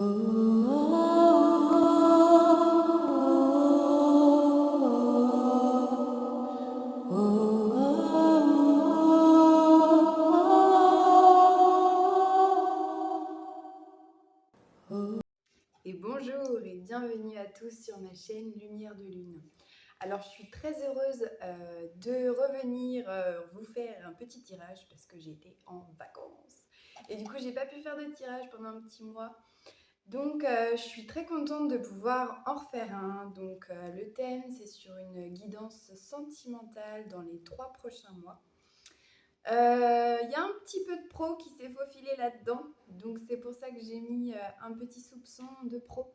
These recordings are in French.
Et bonjour et bienvenue à tous sur ma chaîne Lumière de Lune. Alors je suis très heureuse de revenir vous faire un petit tirage parce que j'ai été en vacances. Et du coup j'ai pas pu faire de tirage pendant un petit mois. Donc je suis très contente de pouvoir en refaire un. Donc le thème c'est sur une guidance sentimentale dans les 3 prochains mois. Il y a un petit peu de pro qui s'est faufilé là-dedans. Donc c'est pour ça que j'ai mis un petit soupçon de pro.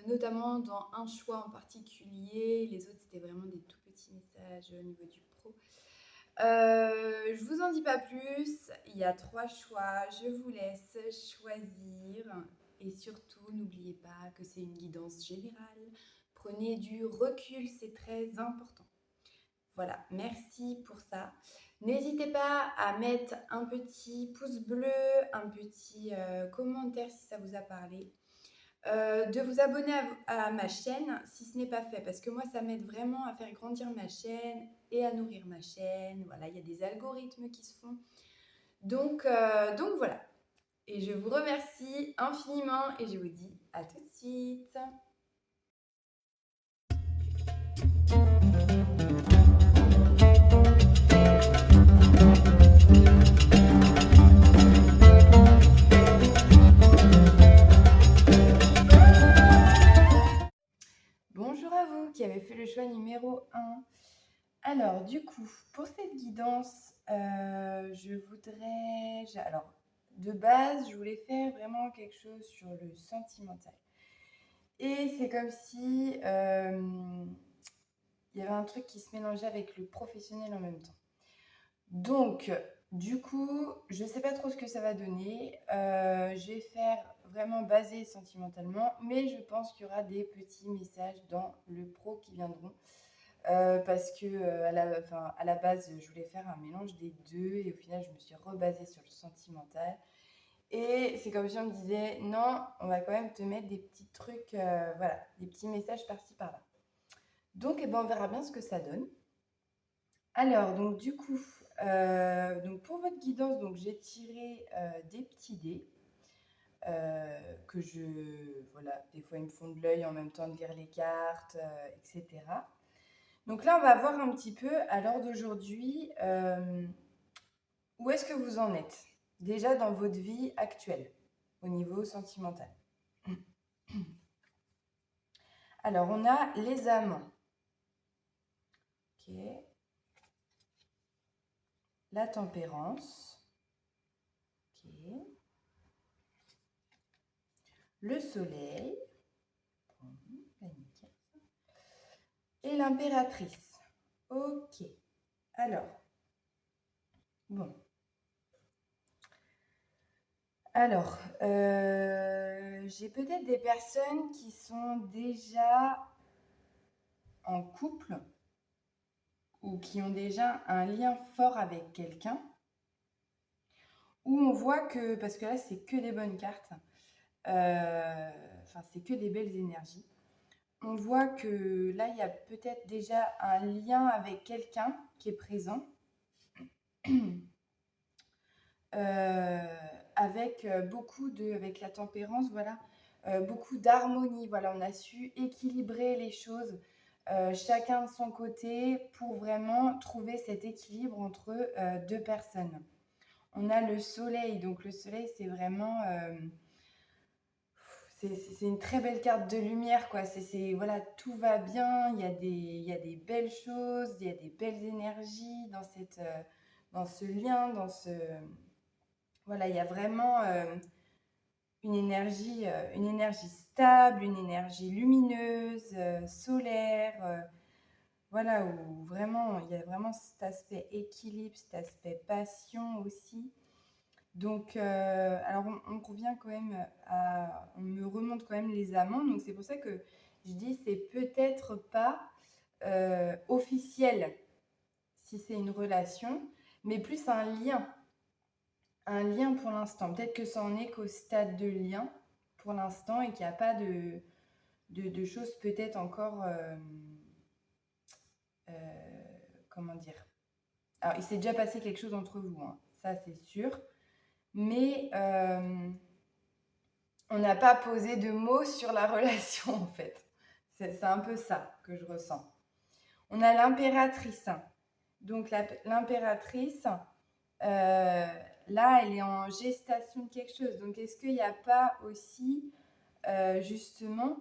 Notamment dans un choix en particulier. Les autres, c'était vraiment des tout petits messages au niveau du pro. Je vous en dis pas plus. Il y a 3 choix. Je vous laisse choisir. Et surtout, n'oubliez pas que c'est une guidance générale. Prenez du recul, c'est très important. Voilà, merci pour ça. N'hésitez pas à mettre un petit pouce bleu, un petit commentaire si ça vous a parlé. De vous abonner à ma chaîne si ce n'est pas fait, parce que moi ça m'aide vraiment à faire grandir ma chaîne et à nourrir ma chaîne. Voilà, il y a des algorithmes qui se font. Donc voilà. Et je vous remercie infiniment et je vous dis à tout de suite. Bonjour à vous qui avez fait le choix numéro 1. Alors, du coup, pour cette guidance, je voudrais... Alors, de base, je voulais faire vraiment quelque chose sur le sentimental. Et c'est comme si il y avait un truc qui se mélangeait avec le professionnel en même temps. Donc, du coup, je ne sais pas trop ce que ça va donner. Je vais faire vraiment basé sentimentalement, mais je pense qu'il y aura des petits messages dans le pro qui viendront. Parce que à la base, je voulais faire un mélange des deux et au final, je me suis rebasée sur le sentimental. Et c'est comme si on me disait, non, on va quand même te mettre des petits trucs, voilà, des petits messages par-ci par-là. Donc, on verra bien ce que ça donne. Alors, donc du coup, donc pour votre guidance, donc j'ai tiré des petits dés que voilà, des fois ils me font de l'œil en même temps de lire les cartes, etc. Donc là, on va voir un petit peu à l'heure d'aujourd'hui où est-ce que vous en êtes déjà dans votre vie actuelle au niveau sentimental. Alors, on a les amants. Ok. La tempérance. Ok. Le soleil. Et l'impératrice. Ok. Alors, bon. Alors, j'ai peut-être des personnes qui sont déjà en couple ou qui ont déjà un lien fort avec quelqu'un, où on voit que, parce que là, c'est que des bonnes cartes, enfin, c'est que des belles énergies. On voit que là, il y a peut-être déjà un lien avec quelqu'un qui est présent. Avec avec la tempérance, voilà, beaucoup d'harmonie. Voilà, on a su équilibrer les choses, chacun de son côté, pour vraiment trouver cet équilibre entre deux personnes. On a le soleil, donc le soleil, c'est vraiment... c'est une très belle carte de lumière, quoi. Voilà, tout va bien, il y a des belles choses, il y a des belles énergies dans ce lien, voilà, il y a vraiment une énergie stable, une énergie lumineuse, solaire, voilà, où vraiment, il y a vraiment cet aspect équilibre, cet aspect passion aussi. Donc, alors on revient quand même on me remonte quand même les amants, donc c'est pour ça que je dis c'est peut-être pas officiel si c'est une relation, mais plus un lien. un lien pour l'instant. Peut-être que ça en est qu'au stade de lien pour l'instant et qu'il n'y a pas de choses peut-être encore, comment dire. Alors, il s'est déjà passé quelque chose entre vous, hein, ça c'est sûr, mais on n'a pas posé de mots sur la relation en fait. C'est un peu ça que je ressens. On a l'impératrice. Donc l'impératrice, là, elle est en gestation de quelque chose. Donc est-ce qu'il n'y a pas aussi justement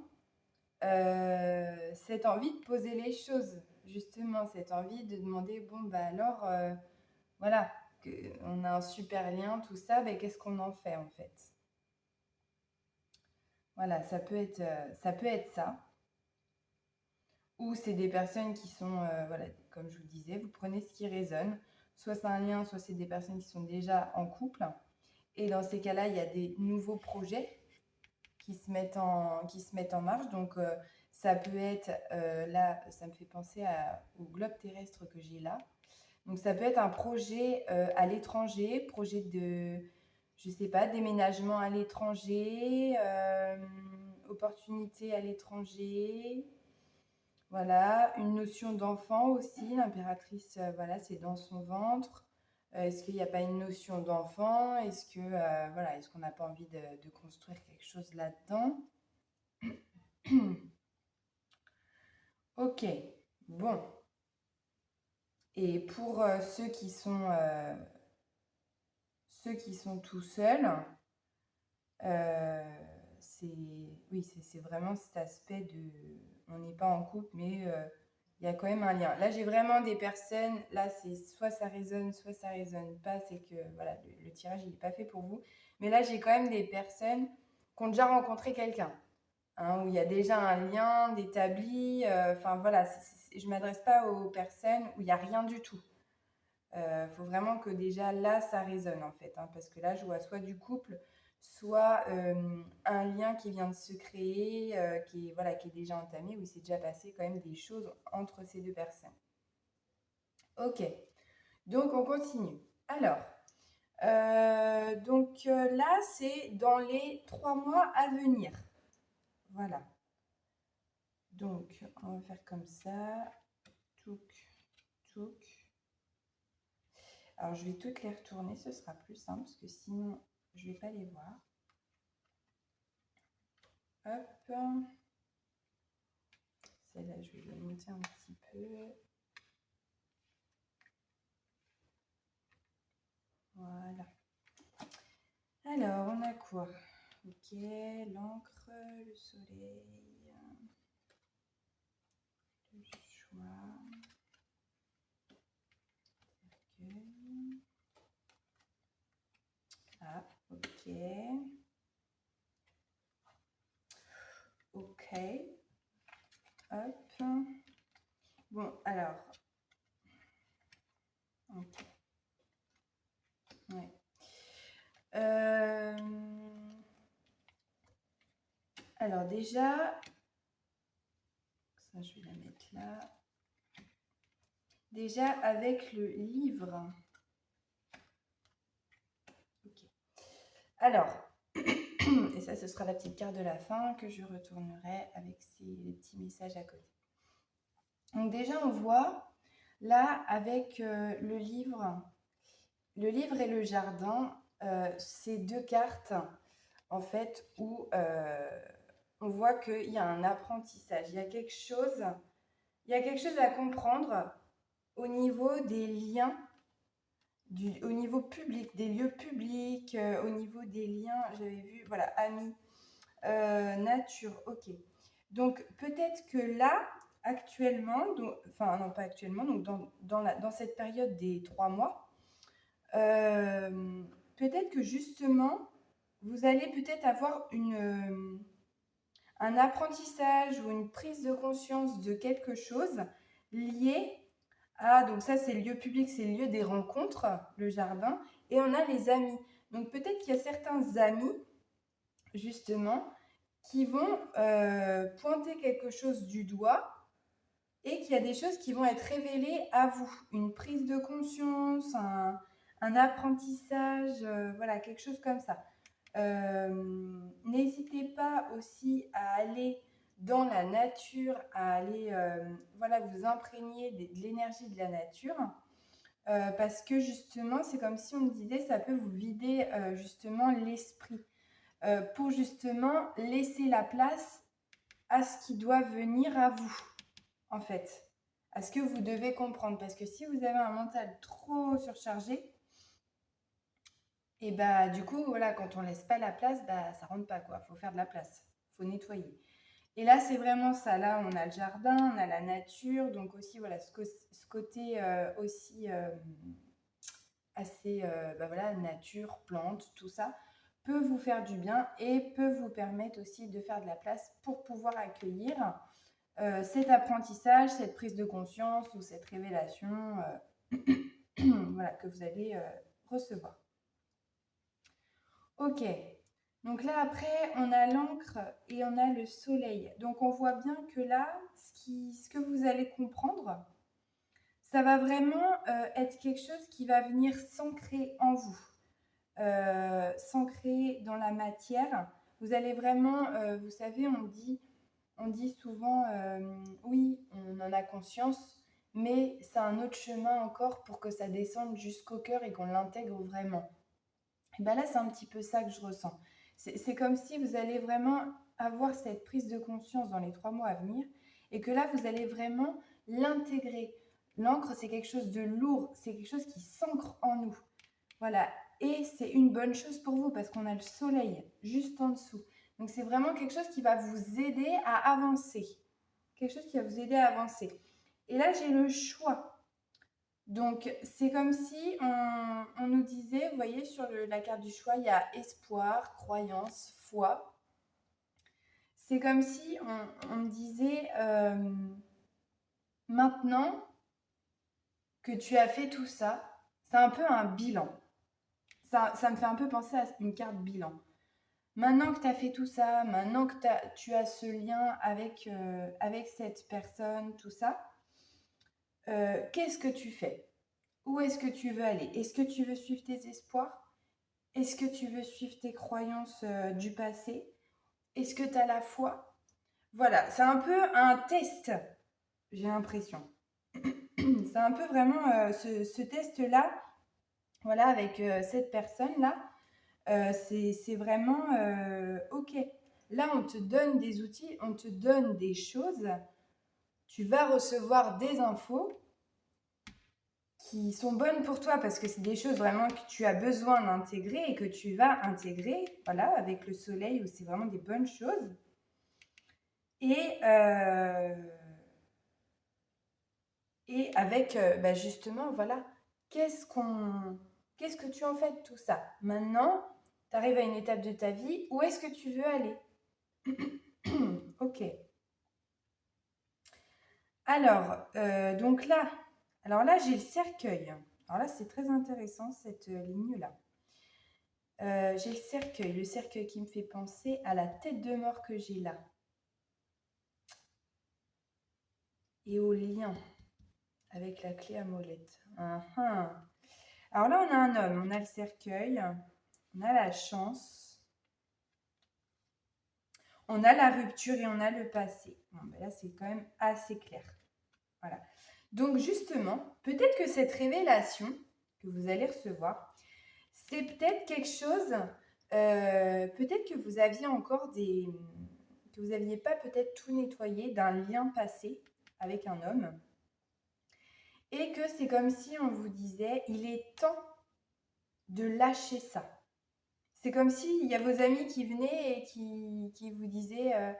cette envie de poser les choses, justement, cette envie de demander, bon, bah alors, voilà, on a un super lien, tout ça, mais qu'est-ce qu'on en fait en fait? Voilà, ça peut être ça. Ou c'est des personnes qui sont, voilà, comme je vous disais, vous prenez ce qui résonne. Soit c'est un lien, soit c'est des personnes qui sont déjà en couple. Et dans ces cas-là, il y a des nouveaux projets qui se mettent en marche. Donc, ça peut être, là, ça me fait penser au globe terrestre que j'ai là. Donc, ça peut être un projet à l'étranger, projet de, je sais pas, déménagement à l'étranger, opportunité à l'étranger. Voilà, une notion d'enfant aussi. L'impératrice, voilà, c'est dans son ventre. Est-ce qu'il n'y a pas une notion d'enfant? Est-ce que, voilà, est-ce qu'on n'a pas envie de construire quelque chose là-dedans? Ok, bon. Et pour ceux qui sont tout seuls, c'est vraiment cet aspect de, on n'est pas en couple, mais il y a quand même un lien. Là, j'ai vraiment des personnes, là, c'est soit ça résonne pas, c'est que voilà, le tirage, il n'est pas fait pour vous. Mais là, j'ai quand même des personnes qui ont déjà rencontré quelqu'un, hein, où il y a déjà un lien d'établi. Enfin, voilà, je ne m'adresse pas aux personnes où il n'y a rien du tout. Faut vraiment que déjà là, ça résonne en fait, hein, parce que là, je vois soit du couple, soit un lien qui vient de se créer, qui est déjà entamé, où il s'est déjà passé quand même des choses entre ces deux personnes. Ok, donc on continue. Alors, là, c'est dans les 3 mois à venir. Voilà. Donc, on va faire comme ça. Touc, touc. Alors, je vais toutes les retourner, ce sera plus simple, parce que sinon, je ne vais pas les voir. Hop. Celle-là, je vais les monter un petit peu. Voilà. Alors, on a quoi? Ok, l'encre, le soleil, le choix. Cercueil. Ah, ok. Ok. Hop. Bon, alors. Ok. Ouais. Alors déjà, ça je vais la mettre là. Déjà avec le livre. Ok. Alors, et ça ce sera la petite carte de la fin que je retournerai avec les petits messages à côté. Donc déjà on voit là avec le livre et le jardin, ces deux cartes en fait où on voit qu'il y a un apprentissage, il y a quelque chose à comprendre au niveau des liens, au niveau public, des lieux publics, au niveau des liens, j'avais vu, voilà, amis, nature, ok. Donc peut-être que là, actuellement, enfin non pas actuellement, donc dans cette période des 3 mois, peut-être que justement, vous allez peut-être avoir un apprentissage ou une prise de conscience de quelque chose lié à, donc ça c'est le lieu public, c'est le lieu des rencontres, le jardin, et on a les amis. Donc peut-être qu'il y a certains amis, justement, qui vont pointer quelque chose du doigt et qu'il y a des choses qui vont être révélées à vous. Une prise de conscience, un apprentissage, voilà, quelque chose comme ça. N'hésitez pas aussi à aller dans la nature, à aller voilà, vous imprégner de l'énergie de la nature. Parce que justement, c'est comme si on me disait, ça peut vous vider justement l'esprit pour justement laisser la place à ce qui doit venir à vous, en fait, à ce que vous devez comprendre. Parce que si vous avez un mental trop surchargé, et bah du coup, voilà, quand on laisse pas la place, bah ça rentre pas quoi. Faut faire de la place, faut nettoyer. Et là, c'est vraiment ça. Là, on a le jardin, on a la nature, donc aussi voilà ce côté aussi assez, bah voilà, nature, plantes, tout ça peut vous faire du bien et peut vous permettre aussi de faire de la place pour pouvoir accueillir cet apprentissage, cette prise de conscience ou cette révélation voilà, que vous allez recevoir. Ok, donc là après on a l'encre et on a le soleil. Donc on voit bien que là, ce que vous allez comprendre, ça va vraiment être quelque chose qui va venir s'ancrer en vous, s'ancrer dans la matière. Vous allez vraiment, vous savez, on dit souvent, oui, on en a conscience, mais c'est un autre chemin encore pour que ça descende jusqu'au cœur et qu'on l'intègre vraiment. Et ben là, c'est un petit peu ça que je ressens. C'est comme si vous allez vraiment avoir cette prise de conscience dans les 3 mois à venir et que là, vous allez vraiment l'intégrer. L'encre, c'est quelque chose de lourd, c'est quelque chose qui s'ancre en nous. Voilà, et c'est une bonne chose pour vous parce qu'on a le soleil juste en dessous. Donc c'est vraiment quelque chose qui va vous aider à avancer. Quelque chose qui va vous aider à avancer. Et là, j'ai le choix. Donc, c'est comme si on nous disait, vous voyez, sur la carte du choix, il y a espoir, croyance, foi. C'est comme si on me disait, maintenant que tu as fait tout ça, c'est un peu un bilan. Ça me fait un peu penser à une carte bilan. Maintenant que tu as fait tout ça, maintenant que tu as ce lien avec cette personne, tout ça, qu'est-ce que tu fais? Où est-ce que tu veux aller? Est-ce que tu veux suivre tes espoirs? Est-ce que tu veux suivre tes croyances du passé? Est-ce que tu as la foi? Voilà, c'est un peu un test, j'ai l'impression. C'est un peu vraiment ce test-là, voilà, avec cette personne-là. C'est vraiment ok. Là, on te donne des outils, on te donne des choses. Tu vas recevoir des infos qui sont bonnes pour toi parce que c'est des choses vraiment que tu as besoin d'intégrer et que tu vas intégrer, voilà, avec le soleil où c'est vraiment des bonnes choses. Et, avec, bah justement, voilà, qu'est-ce que tu en fais de tout ça? Maintenant, tu arrives à une étape de ta vie, où est-ce que tu veux aller? Ok. Alors, donc là, j'ai le cercueil. Alors là, c'est très intéressant cette ligne-là. J'ai le cercueil qui me fait penser à la tête de mort que j'ai là. Et au lien avec la clé à molette. Alors là, on a un homme, on a le cercueil, on a la chance, on a la rupture et on a le passé. Bon, ben là, c'est quand même assez clair. Voilà. Donc justement, peut-être que cette révélation que vous allez recevoir, c'est peut-être quelque chose, peut-être que vous aviez encore que vous n'aviez pas peut-être tout nettoyé d'un lien passé avec un homme. Et que c'est comme si on vous disait, il est temps de lâcher ça. C'est comme s'il y a vos amis qui venaient et qui vous disaient,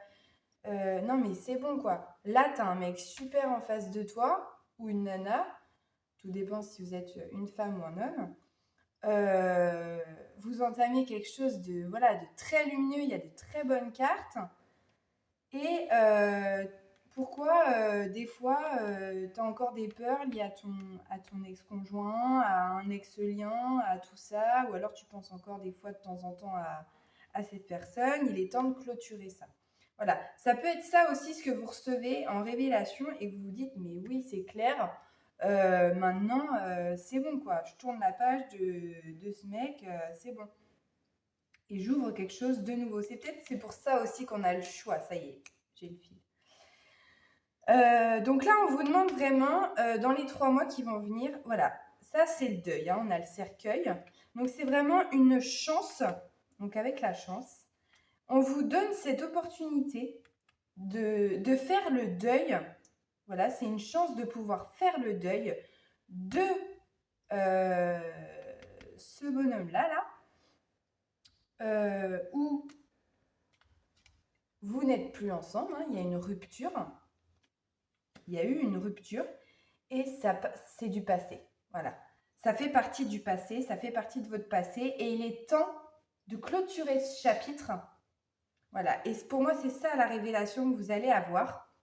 non mais c'est bon quoi. Là, tu as un mec super en face de toi, ou une nana, tout dépend si vous êtes une femme ou un homme. Vous entamez quelque chose de très lumineux, il y a des très bonnes cartes. Et pourquoi des fois tu as encore des peurs liées à ton ex-conjoint, à un ex-lien, à tout ça, ou alors tu penses encore des fois de temps en temps à cette personne, il est temps de clôturer ça. Voilà, ça peut être ça aussi ce que vous recevez en révélation et que vous vous dites mais oui c'est clair, Maintenant, c'est bon quoi. Je tourne la page de ce mec, c'est bon. Et j'ouvre quelque chose de nouveau. C'est pour ça aussi qu'on a le choix. Ça y est, j'ai le fil. Donc là, on vous demande vraiment, dans les 3 mois qui vont venir, voilà, ça c'est le deuil, hein, on a le cercueil. Donc c'est vraiment une chance, donc avec la chance, on vous donne cette opportunité de faire le deuil. Voilà, c'est une chance de pouvoir faire le deuil de ce bonhomme-là, où vous n'êtes plus ensemble, hein, il y a une rupture. Il y a eu une rupture et ça, c'est du passé. Voilà. Ça fait partie du passé, ça fait partie de votre passé et il est temps de clôturer ce chapitre. Voilà. Et pour moi, c'est ça la révélation que vous allez avoir.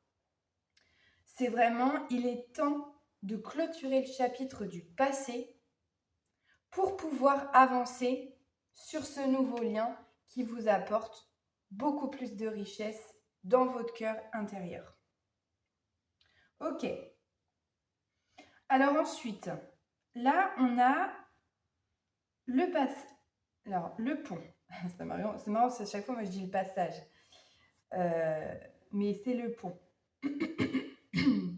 C'est vraiment, il est temps de clôturer le chapitre du passé pour pouvoir avancer sur ce nouveau lien qui vous apporte beaucoup plus de richesse dans votre cœur intérieur. Ok. Alors ensuite, là, on a le passage. Alors, le pont. C'est marrant, à chaque fois, moi, je dis le passage. Mais c'est le pont.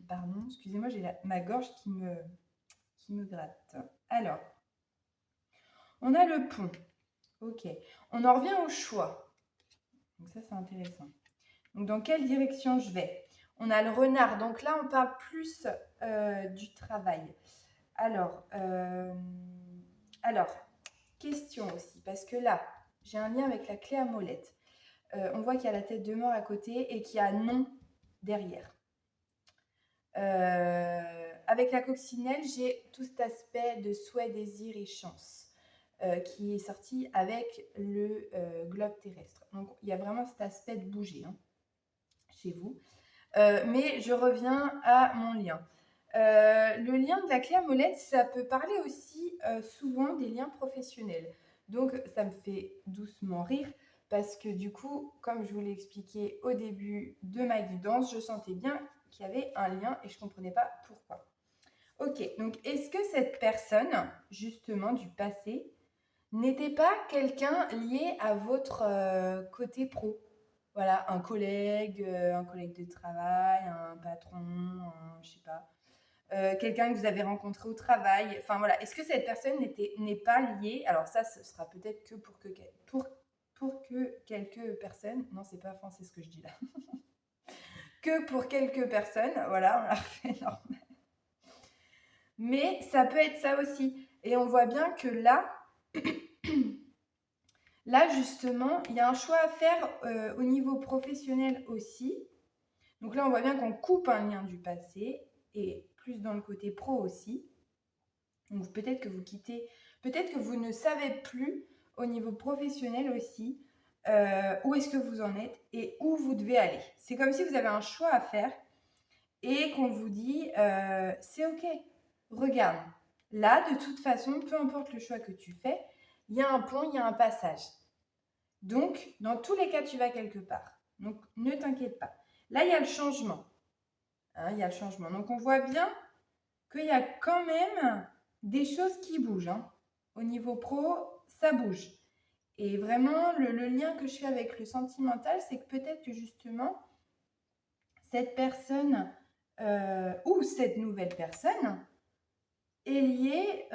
Pardon, excusez-moi, j'ai ma gorge qui me gratte. Alors, on a le pont. Ok. On en revient au choix. Donc ça, c'est intéressant. Donc, dans quelle direction je vais? On a le renard. Donc là, on parle plus du travail. Alors, question aussi, parce que là, j'ai un lien avec la clé à molette. On voit qu'il y a la tête de mort à côté et qu'il y a non derrière. Avec la coccinelle, j'ai tout cet aspect de souhait, désir et chance qui est sorti avec le globe terrestre. Donc, il y a vraiment cet aspect de bouger chez vous. Mais je reviens à mon lien. Le lien de la clé à molette, ça peut parler aussi souvent des liens professionnels. Donc, ça me fait doucement rire parce que du coup, comme je vous l'ai expliqué au début de ma guidance, je sentais bien qu'il y avait un lien et je ne comprenais pas pourquoi. Ok, donc est-ce que cette personne, justement du passé, n'était pas quelqu'un lié à votre côté pro? Voilà, un collègue de travail, un patron, je sais pas, quelqu'un que vous avez rencontré au travail. Enfin voilà, est-ce que cette personne n'est pas liée? Alors ça, ce sera peut-être que pour que quelques personnes. Non, c'est pas français ce que je dis là. Que pour quelques personnes, voilà, on l'a refait normal. Mais ça peut être ça aussi. Et on voit bien que là, là justement, il y a un choix à faire au niveau professionnel aussi. Donc là, on voit bien qu'on coupe un lien du passé et plus dans le côté pro aussi. Donc peut-être que vous quittez, peut-être que vous ne savez plus au niveau professionnel aussi où est-ce que vous en êtes et où vous devez aller. C'est comme si vous avez un choix à faire et qu'on vous dit c'est ok, regarde, là de toute façon, peu importe le choix que tu fais, il y a un pont, il y a un passage. Donc dans tous les cas, tu vas quelque part. Donc ne t'inquiète pas. Là, il y a le changement. Il y a le changement. Donc on voit bien qu'il y a quand même des choses qui bougent. Au niveau pro, ça bouge. Et vraiment, le lien que je fais avec le sentimental, c'est que peut-être que justement, cette personne ou cette nouvelle personne est liée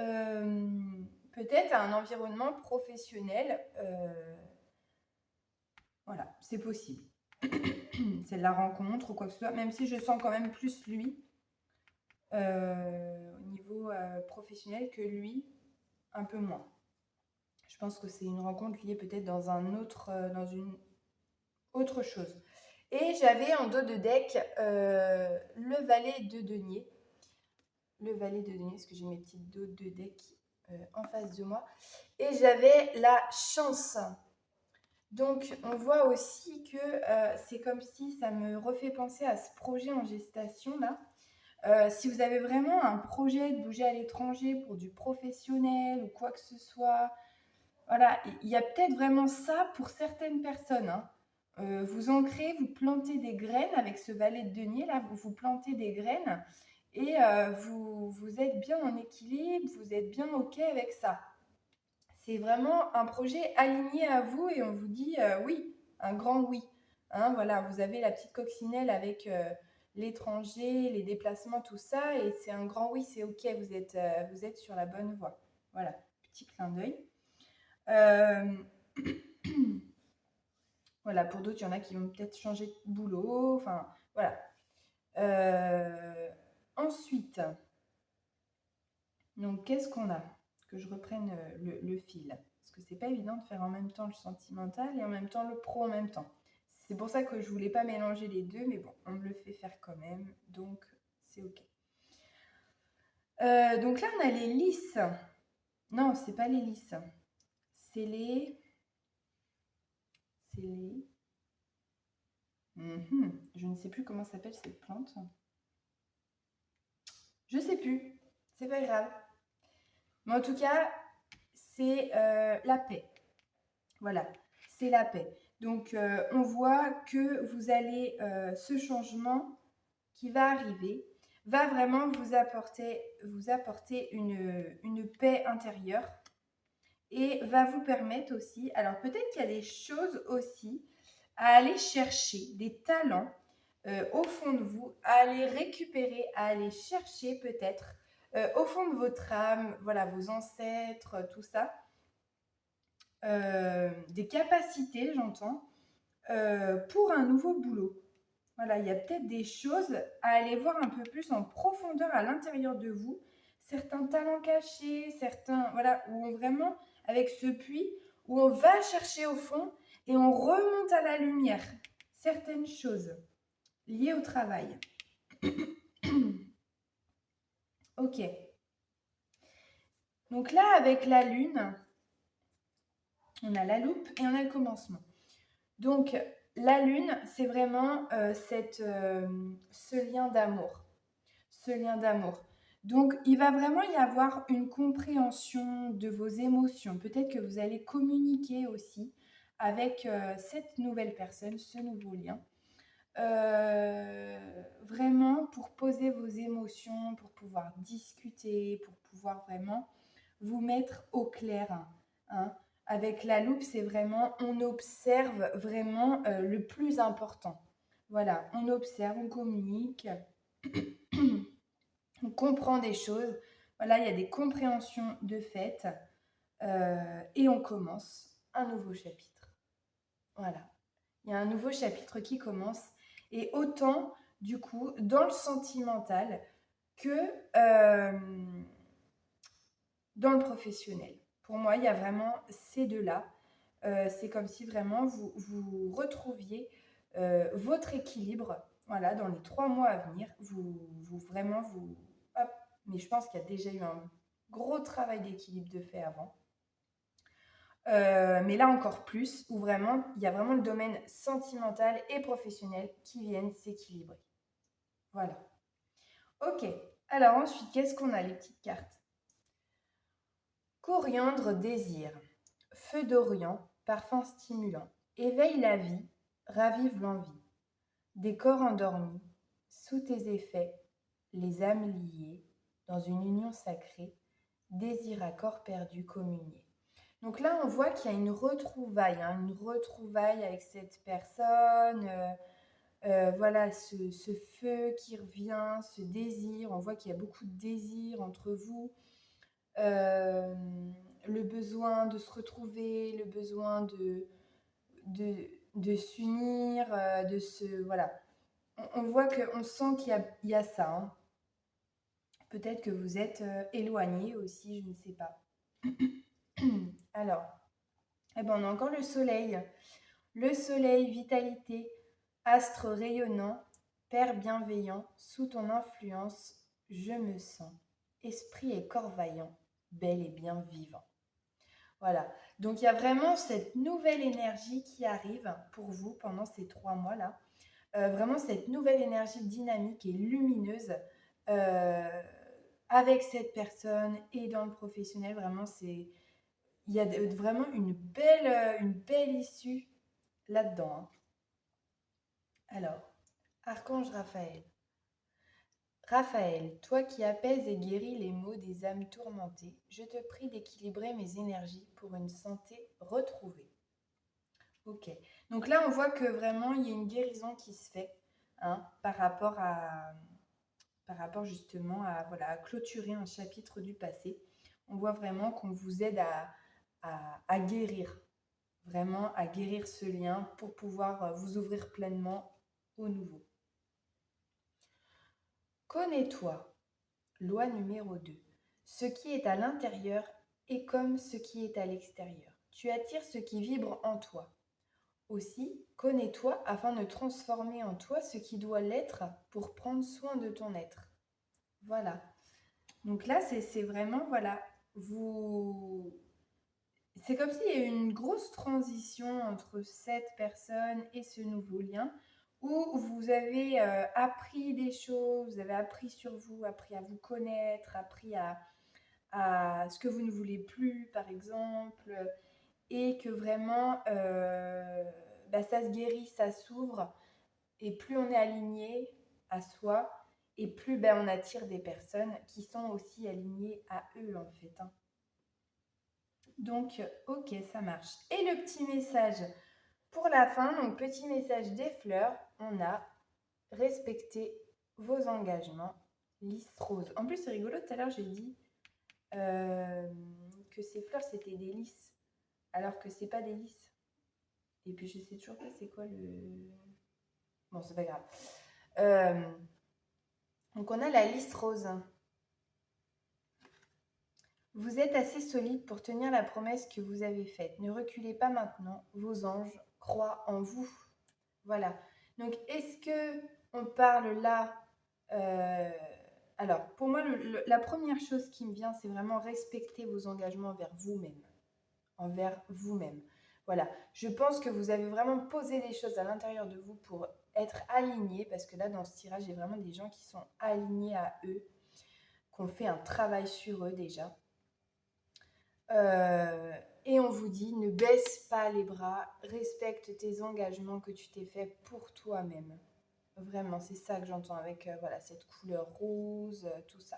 peut-être à un environnement professionnel. Voilà, c'est possible. C'est de la rencontre ou quoi que ce soit, même si je sens quand même plus lui au niveau professionnel que lui, un peu moins. Je pense que c'est une rencontre liée peut-être dans dans une autre chose. Et j'avais en dos de deck le valet de denier. Le valet de denier, parce que j'ai mes petites dos de deck en face de moi. Et j'avais la chance. Donc, on voit aussi que c'est comme si ça me refait penser à ce projet en gestation là. Si vous avez vraiment un projet de bouger à l'étranger pour du professionnel ou quoi que ce soit, voilà, il y a peut-être vraiment ça pour certaines personnes. Vous ancrez, vous plantez des graines avec ce valet de denier là, vous plantez des graines et vous êtes bien en équilibre, vous êtes bien OK avec ça. C'est vraiment un projet aligné à vous et on vous dit oui, un grand oui. Hein, voilà, vous avez la petite coccinelle avec l'étranger, les déplacements, tout ça, et c'est un grand oui, c'est OK, vous êtes sur la bonne voie. Voilà, petit clin d'œil. Euh, voilà, pour d'autres, il y en a qui vont peut-être changer de boulot. Enfin, voilà. Ensuite, donc qu'est-ce qu'on a? Que je reprenne le fil. Parce que c'est pas évident de faire en même temps le sentimental et en même temps le pro en même temps. C'est pour ça que je voulais pas mélanger les deux, mais bon, on me le fait faire quand même, donc c'est OK. Donc là, on a les lisses. Non, c'est pas les lisses. C'est les... C'est les... Je ne sais plus comment s'appelle cette plante. Je sais plus. C'est pas grave. Mais en tout cas, c'est la paix. Voilà, c'est la paix. Donc, on voit que vous allez, ce changement qui va arriver, va vraiment vous apporter une paix intérieure et va vous permettre aussi, alors peut-être qu'il y a des choses aussi à aller chercher, des talents au fond de vous, à aller récupérer, à aller chercher peut-être au fond de votre âme, voilà, vos ancêtres, tout ça. Des capacités, j'entends, pour un nouveau boulot. Voilà, il y a peut-être des choses à aller voir un peu plus en profondeur à l'intérieur de vous, certains talents cachés, certains, voilà, où on vraiment, avec ce puits, où on va chercher au fond et on remonte à la lumière certaines choses liées au travail. Ok. Donc là, avec la lune, on a la loupe et on a le commencement. Donc, la lune, c'est vraiment ce lien d'amour. Ce lien d'amour. Donc, il va vraiment y avoir une compréhension de vos émotions. Peut-être que vous allez communiquer aussi avec cette nouvelle personne, ce nouveau lien. Vraiment pour poser vos émotions, pour pouvoir discuter, pour pouvoir vraiment vous mettre au clair. Hein. Avec la loupe, c'est vraiment, on observe vraiment le plus important. Voilà, on observe, on communique, on comprend des choses. Voilà, il y a des compréhensions de fait et on commence un nouveau chapitre. Voilà, il y a un nouveau chapitre qui commence et autant du coup dans le sentimental que dans le professionnel. Pour moi, il y a vraiment ces deux-là. C'est comme si vraiment vous retrouviez votre équilibre. Voilà, dans les 3 mois à venir, hop, mais je pense qu'il y a déjà eu un gros travail d'équilibre de fait avant. Mais là encore plus, où vraiment, il y a vraiment le domaine sentimental et professionnel qui viennent s'équilibrer. Voilà. Ok. Alors ensuite, qu'est-ce qu'on a, les petites cartes? Coriandre désir, feu d'Orient, parfum stimulant, éveille la vie, ravive l'envie. Des corps endormis, sous tes effets, les âmes liées, dans une union sacrée, désir à corps perdu communier. Donc là, on voit qu'il y a une retrouvaille avec cette personne. Voilà, ce feu qui revient, ce désir. On voit qu'il y a beaucoup de désir entre vous. Le besoin de se retrouver, le besoin de s'unir, de se... Voilà. On voit qu'on sent qu'il y a ça. Hein. Peut-être que vous êtes éloigné aussi, je ne sais pas. Alors, eh ben, on a encore le soleil. Le soleil, vitalité, astre rayonnant, père bienveillant, sous ton influence, je me sens, esprit et corps vaillant, bel et bien vivant. Voilà, donc il y a vraiment cette nouvelle énergie qui arrive pour vous pendant ces 3 mois-là. Vraiment cette nouvelle énergie dynamique et lumineuse avec cette personne et dans le professionnel. Vraiment, il y a vraiment une belle issue là-dedans. Hein. Alors, Archange Raphaël. Raphaël, toi qui apaises et guéris les maux des âmes tourmentées, je te prie d'équilibrer mes énergies pour une santé retrouvée. Ok. Donc là, on voit que vraiment, il y a une guérison qui se fait, hein, par rapport justement à, voilà, à clôturer un chapitre du passé. On voit vraiment qu'on vous aide à guérir, vraiment à guérir ce lien pour pouvoir vous ouvrir pleinement au nouveau. Connais-toi. Loi numéro 2. Ce qui est à l'intérieur est comme ce qui est à l'extérieur. Tu attires ce qui vibre en toi. Aussi, connais-toi afin de transformer en toi ce qui doit l'être pour prendre soin de ton être. Voilà. Donc là, c'est vraiment, voilà, vous... C'est comme s'il y a eu une grosse transition entre cette personne et ce nouveau lien où vous avez appris des choses, vous avez appris sur vous, appris à vous connaître, appris à ce que vous ne voulez plus, par exemple, et que vraiment, ça se guérit, ça s'ouvre, et plus on est aligné à soi, et plus on attire des personnes qui sont aussi alignées à eux, en fait. Hein. Donc, ok, ça marche. Et le petit message pour la fin, donc petit message des fleurs, on a respecté vos engagements, lys rose. En plus, c'est rigolo, tout à l'heure, j'ai dit que ces fleurs, c'était des lys, alors que c'est pas des lys. Et puis, je sais toujours pas c'est quoi le... Bon, c'est pas grave. Donc, on a la lys rose. Vous êtes assez solide pour tenir la promesse que vous avez faite. Ne reculez pas maintenant. Vos anges croient en vous. Voilà. Donc, est-ce que on parle là Alors, pour moi, la première chose qui me vient, c'est vraiment respecter vos engagements envers vous-même. Envers vous-même. Voilà. Je pense que vous avez vraiment posé des choses à l'intérieur de vous pour être aligné, parce que là, dans ce tirage, j'ai vraiment des gens qui sont alignés à eux, qui ont fait un travail sur eux déjà. Et on vous dit, ne baisse pas les bras, respecte tes engagements que tu t'es fait pour toi-même. Vraiment, c'est ça que j'entends avec voilà, cette couleur rose, tout ça.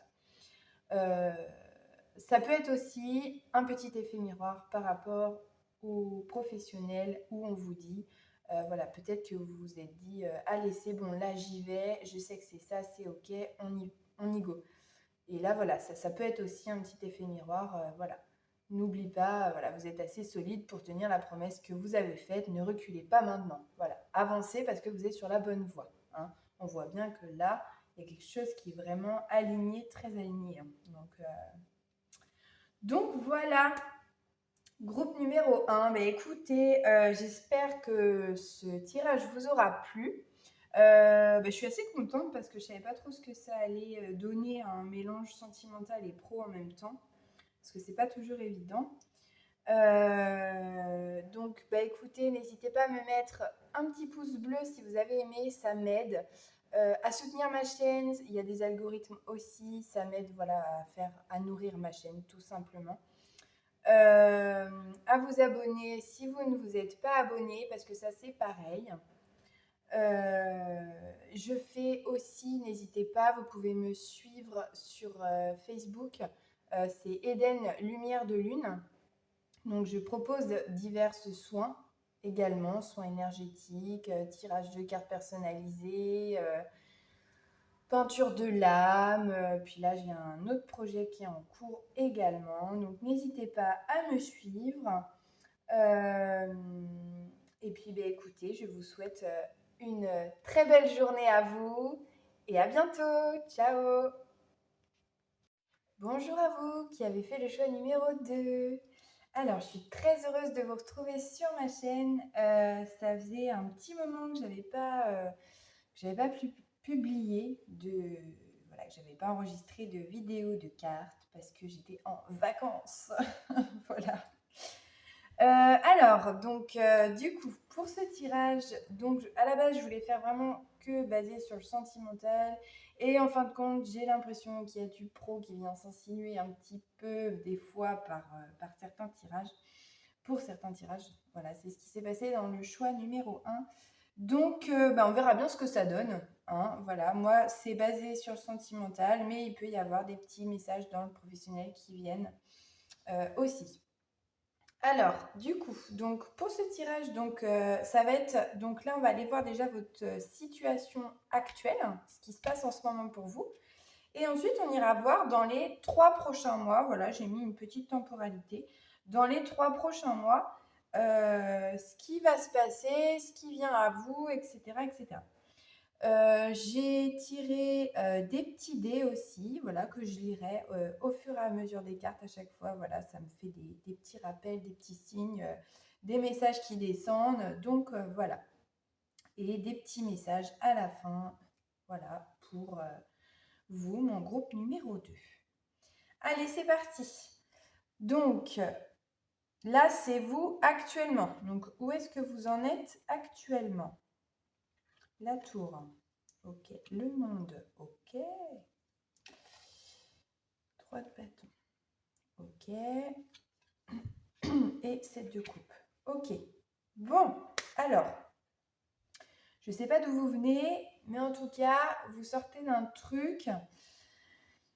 Ça peut être aussi un petit effet miroir par rapport aux professionnels où on vous dit, voilà, peut-être que vous vous êtes dit, allez, c'est bon, là j'y vais, je sais que c'est ça, c'est ok, on y go. Et là, voilà, ça peut être aussi un petit effet miroir, voilà. N'oublie pas, voilà, vous êtes assez solide pour tenir la promesse que vous avez faite. Ne reculez pas maintenant. Voilà, avancez parce que vous êtes sur la bonne voie. Hein. On voit bien que là, il y a quelque chose qui est vraiment aligné, très aligné. Hein. Donc voilà, groupe numéro 1. Mais écoutez, j'espère que ce tirage vous aura plu. Je suis assez contente parce que je ne savais pas trop ce que ça allait donner un mélange sentimental et pro en même temps. Parce que c'est pas toujours évident. Donc, écoutez, n'hésitez pas à me mettre un petit pouce bleu si vous avez aimé, ça m'aide. À soutenir ma chaîne, il y a des algorithmes aussi, ça m'aide voilà, à nourrir ma chaîne tout simplement. À vous abonner si vous ne vous êtes pas abonné, parce que ça c'est pareil. Je fais aussi, n'hésitez pas, vous pouvez me suivre sur Facebook, c'est Eden Lumière de Lune. Donc je propose divers soins également, soins énergétiques, tirage de cartes personnalisées, peinture de l'âme, puis là j'ai un autre projet qui est en cours également, donc n'hésitez pas à me suivre. Et puis écoutez, je vous souhaite une très belle journée à vous et à bientôt. Ciao. Bonjour à vous qui avez fait le choix numéro 2. Alors, je suis très heureuse de vous retrouver sur ma chaîne. Ça faisait un petit moment que j'avais pas pu publier voilà, que j'avais pas enregistré de vidéo de cartes parce que j'étais en vacances. Voilà. Alors, donc, du coup, pour ce tirage, donc, à la base, je voulais faire vraiment que basé sur le sentimental. Et en fin de compte, j'ai l'impression qu'il y a du pro qui vient s'insinuer un petit peu, des fois, par certains tirages. Pour certains tirages, voilà, c'est ce qui s'est passé dans le choix numéro 1. Donc, on verra bien ce que ça donne, hein. Voilà, moi, c'est basé sur le sentimental, mais il peut y avoir des petits messages dans le professionnel qui viennent aussi. Alors, du coup, donc pour ce tirage, ça va être, donc là, on va aller voir déjà votre situation actuelle, ce qui se passe en ce moment pour vous. Et ensuite, on ira voir dans les 3 prochains mois, voilà, j'ai mis une petite temporalité, dans les 3 prochains mois, ce qui va se passer, ce qui vient à vous, etc., etc. J'ai tiré des petits dés aussi, voilà, que je lirai au fur et à mesure des cartes à chaque fois. Voilà, ça me fait des petits rappels, des petits signes, des messages qui descendent. Donc voilà. Et des petits messages à la fin, voilà, pour vous, mon groupe numéro 2. Allez, c'est parti. Donc là, c'est vous actuellement. Donc où est-ce que vous en êtes actuellement? La tour. Ok. Le monde. Ok. 3 de bâton. Ok. Et 7 de coupe. Ok. Bon, alors, je ne sais pas d'où vous venez, mais en tout cas, vous sortez d'un truc,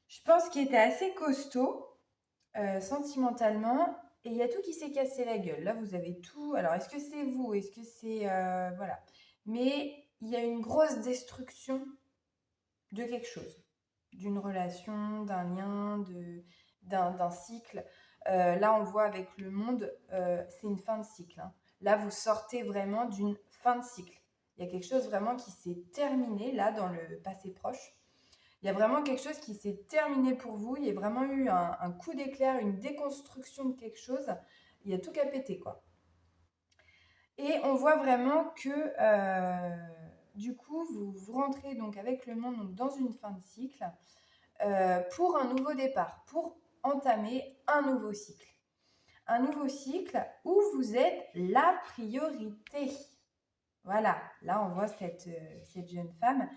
je pense, qui était assez costaud, sentimentalement, et il y a tout qui s'est cassé la gueule. Là, vous avez tout. Alors, est-ce que c'est vous? Est-ce que c'est... voilà. Mais il y a une grosse destruction de quelque chose, d'une relation, d'un lien, d'un cycle. Là, on voit avec le monde, c'est une fin de cycle, hein. Là, vous sortez vraiment d'une fin de cycle. Il y a quelque chose vraiment qui s'est terminé, là, dans le passé proche. Il y a vraiment quelque chose qui s'est terminé pour vous. Il y a vraiment eu un coup d'éclair, une déconstruction de quelque chose. Il y a tout qu'à péter, quoi. Et on voit vraiment que, du coup, vous rentrez donc avec le monde donc, dans une fin de cycle pour un nouveau départ, pour entamer un nouveau cycle. Un nouveau cycle où vous êtes la priorité. Voilà, là on voit cette jeune femme,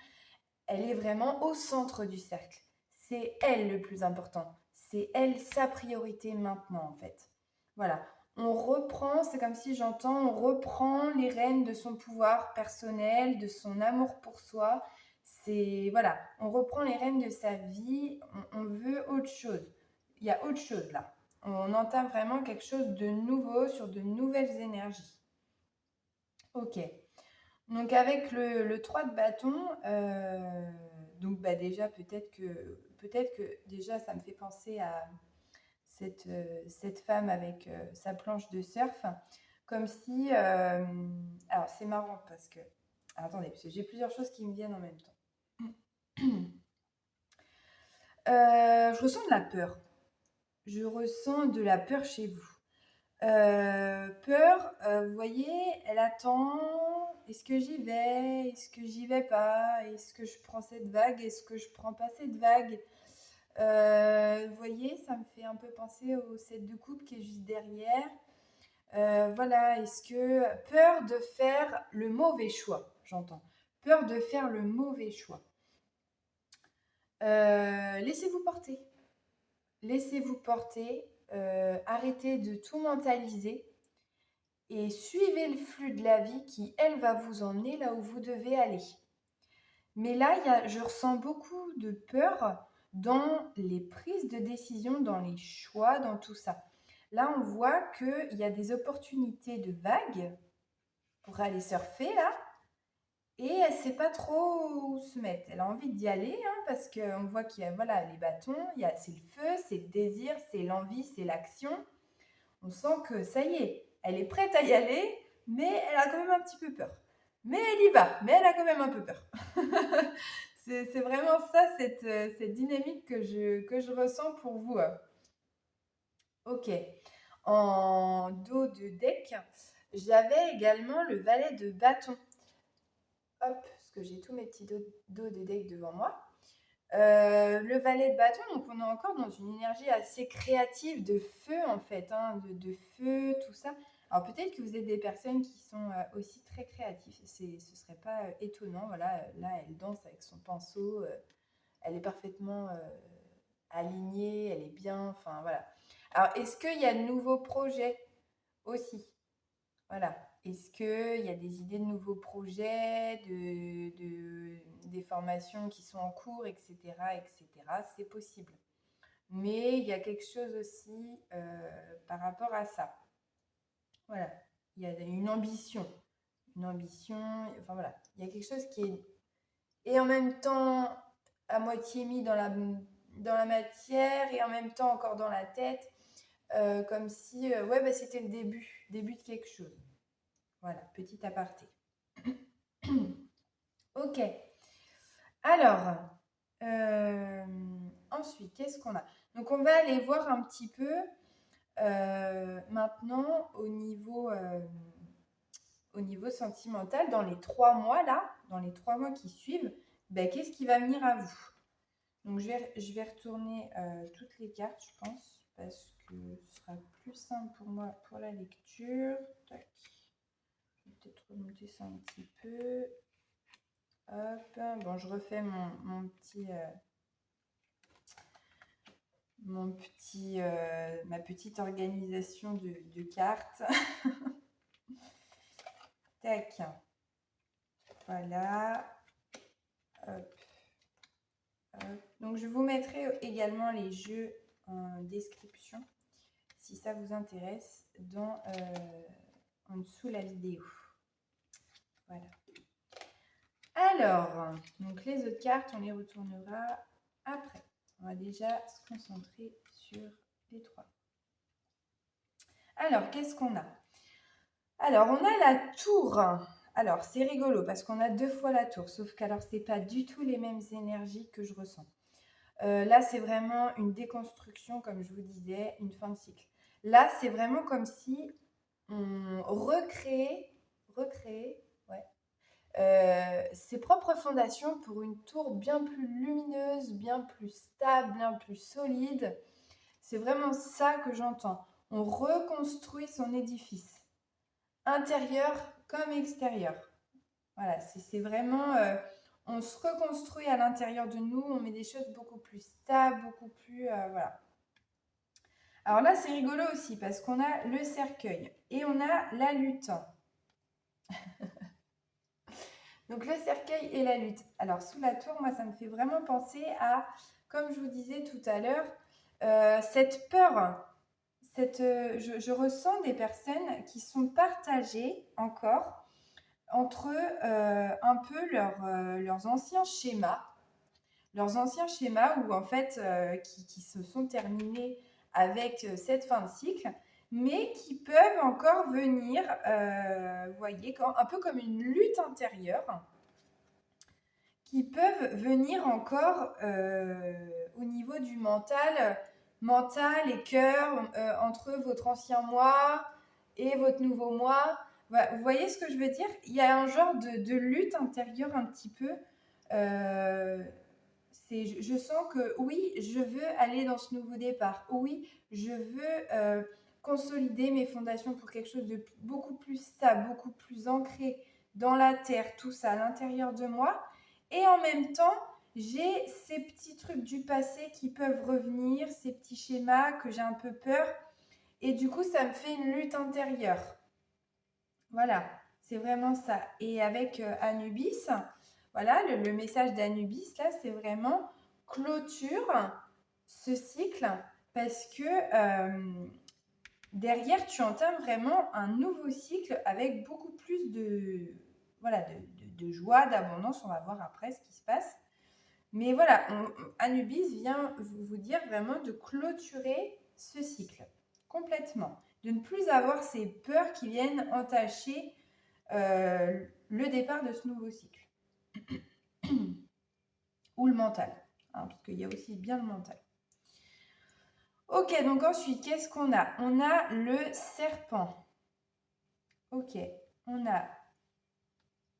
elle est vraiment au centre du cercle. C'est elle le plus important. C'est elle sa priorité maintenant en fait. Voilà, on reprend, c'est comme si j'entends, on reprend les rênes de son pouvoir personnel, de son amour pour soi. C'est, voilà, on reprend les rênes de sa vie, on veut autre chose. Il y a autre chose là. On entame vraiment quelque chose de nouveau sur de nouvelles énergies. Ok. Donc avec le 3 de bâton, donc déjà peut-être que déjà ça me fait penser à cette femme avec sa planche de surf, comme si... alors c'est marrant parce que... attendez, parce que j'ai plusieurs choses qui me viennent en même temps. Je ressens de la peur. Je ressens de la peur chez vous. Peur, vous voyez, elle attend. Est-ce que j'y vais? Est-ce que j'y vais pas? Est-ce que je prends cette vague? Est-ce que je prends pas cette vague? Vous voyez, ça me fait un peu penser au set de coupe qui est juste derrière. Voilà, est-ce que peur de faire le mauvais choix, j'entends. Peur de faire le mauvais choix. Laissez-vous porter. Laissez-vous porter. Arrêtez de tout mentaliser. Et suivez le flux de la vie qui, elle, va vous emmener là où vous devez aller. Mais là, je ressens beaucoup de peur dans les prises de décision, dans les choix, dans tout ça. Là, on voit qu'il y a des opportunités de vagues pour aller surfer, là, et elle ne sait pas trop où se mettre. Elle a envie d'y aller, hein, parce qu'on voit qu'il y a voilà, les bâtons, c'est le feu, c'est le désir, c'est l'envie, c'est l'action. On sent que ça y est, elle est prête à y aller, mais elle a quand même un petit peu peur. Mais elle y va, mais elle a quand même un peu peur. c'est vraiment ça, cette dynamique que je ressens pour vous. Ok. En dos de deck, j'avais également le valet de bâton. Hop, parce que j'ai tous mes petits dos de deck devant moi. Le valet de bâton, donc on est encore dans une énergie assez créative de feu en fait, hein, de feu, tout ça. Alors peut-être que vous êtes des personnes qui sont aussi très créatives, ce ne serait pas étonnant. Voilà, là elle danse avec son pinceau, elle est parfaitement alignée, elle est bien, enfin voilà. Alors est-ce qu'il y a de nouveaux projets aussi? Voilà. Est-ce qu'il y a des idées de nouveaux projets, des formations qui sont en cours, etc., etc. C'est possible. Mais il y a quelque chose aussi par rapport à ça. Voilà, il y a une ambition. Enfin voilà, il y a quelque chose qui est... Et en même temps, à moitié mis dans la matière et en même temps encore dans la tête, comme si, ouais, bah, c'était le début de quelque chose. Voilà, petit aparté. Ok. Alors, ensuite, qu'est-ce qu'on a? Donc, on va aller voir un petit peu maintenant au niveau sentimental, dans les 3 mois là, dans les 3 mois qui suivent, ben, qu'est-ce qui va venir à vous? Donc, je vais retourner toutes les cartes, je pense, parce que ce sera plus simple pour moi pour la lecture. Tac. Je vais peut-être remonter ça un petit peu. Hop. Bon, je refais ma petite organisation de cartes. Tac. Voilà. Hop. Hop. Donc, je vous mettrai également les jeux en description si ça vous intéresse en dessous la vidéo. Voilà. Alors, donc les autres cartes, on les retournera après. On va déjà se concentrer sur les 3. Alors, qu'est-ce qu'on a? Alors, on a la tour. Alors, c'est rigolo parce qu'on a 2 fois la tour, sauf qu'alors, c'est pas du tout les mêmes énergies que je ressens. Là, c'est vraiment une déconstruction, comme je vous disais, une fin de cycle. Là, c'est vraiment comme si on recréait ses propres fondations pour une tour bien plus lumineuse, bien plus stable, bien plus solide. C'est vraiment ça que j'entends. On reconstruit son édifice, intérieur comme extérieur. Voilà, c'est vraiment... on se reconstruit à l'intérieur de nous, on met des choses beaucoup plus stables, beaucoup plus... voilà. Alors là, c'est rigolo aussi parce qu'on a le cercueil et on a la lutte. Donc le cercueil et la lutte. Alors sous la tour, moi, ça me fait vraiment penser à, comme je vous disais tout à l'heure, cette peur. Je ressens des personnes qui sont partagées encore entre un peu leurs anciens schémas. Leurs anciens schémas où en fait, qui se sont terminés avec cette fin de cycle, mais qui peuvent encore venir, vous voyez, un peu comme une lutte intérieure, qui peuvent venir encore au niveau du mental et cœur, entre votre ancien moi et votre nouveau moi. Voilà, vous voyez ce que je veux dire? Il y a un genre de lutte intérieure un petit peu. Je sens que oui, je veux aller dans ce nouveau départ. Oui, je veux consolider mes fondations pour quelque chose de beaucoup plus stable, beaucoup plus ancré dans la terre, tout ça à l'intérieur de moi. Et en même temps, j'ai ces petits trucs du passé qui peuvent revenir, ces petits schémas que j'ai un peu peur. Et du coup, ça me fait une lutte intérieure. Voilà, c'est vraiment ça. Et avec Anubis, voilà, le message d'Anubis, là, c'est vraiment clôture ce cycle parce que derrière, tu entames vraiment un nouveau cycle avec beaucoup plus voilà, de joie, d'abondance. On va voir après ce qui se passe. Mais voilà, Anubis vient vous dire vraiment de clôturer ce cycle complètement, de ne plus avoir ces peurs qui viennent entacher le départ de ce nouveau cycle. Ou le mental, hein, parce qu'il y a aussi bien le mental. Ok, donc ensuite, qu'est-ce qu'on a? On a le serpent. Ok, on a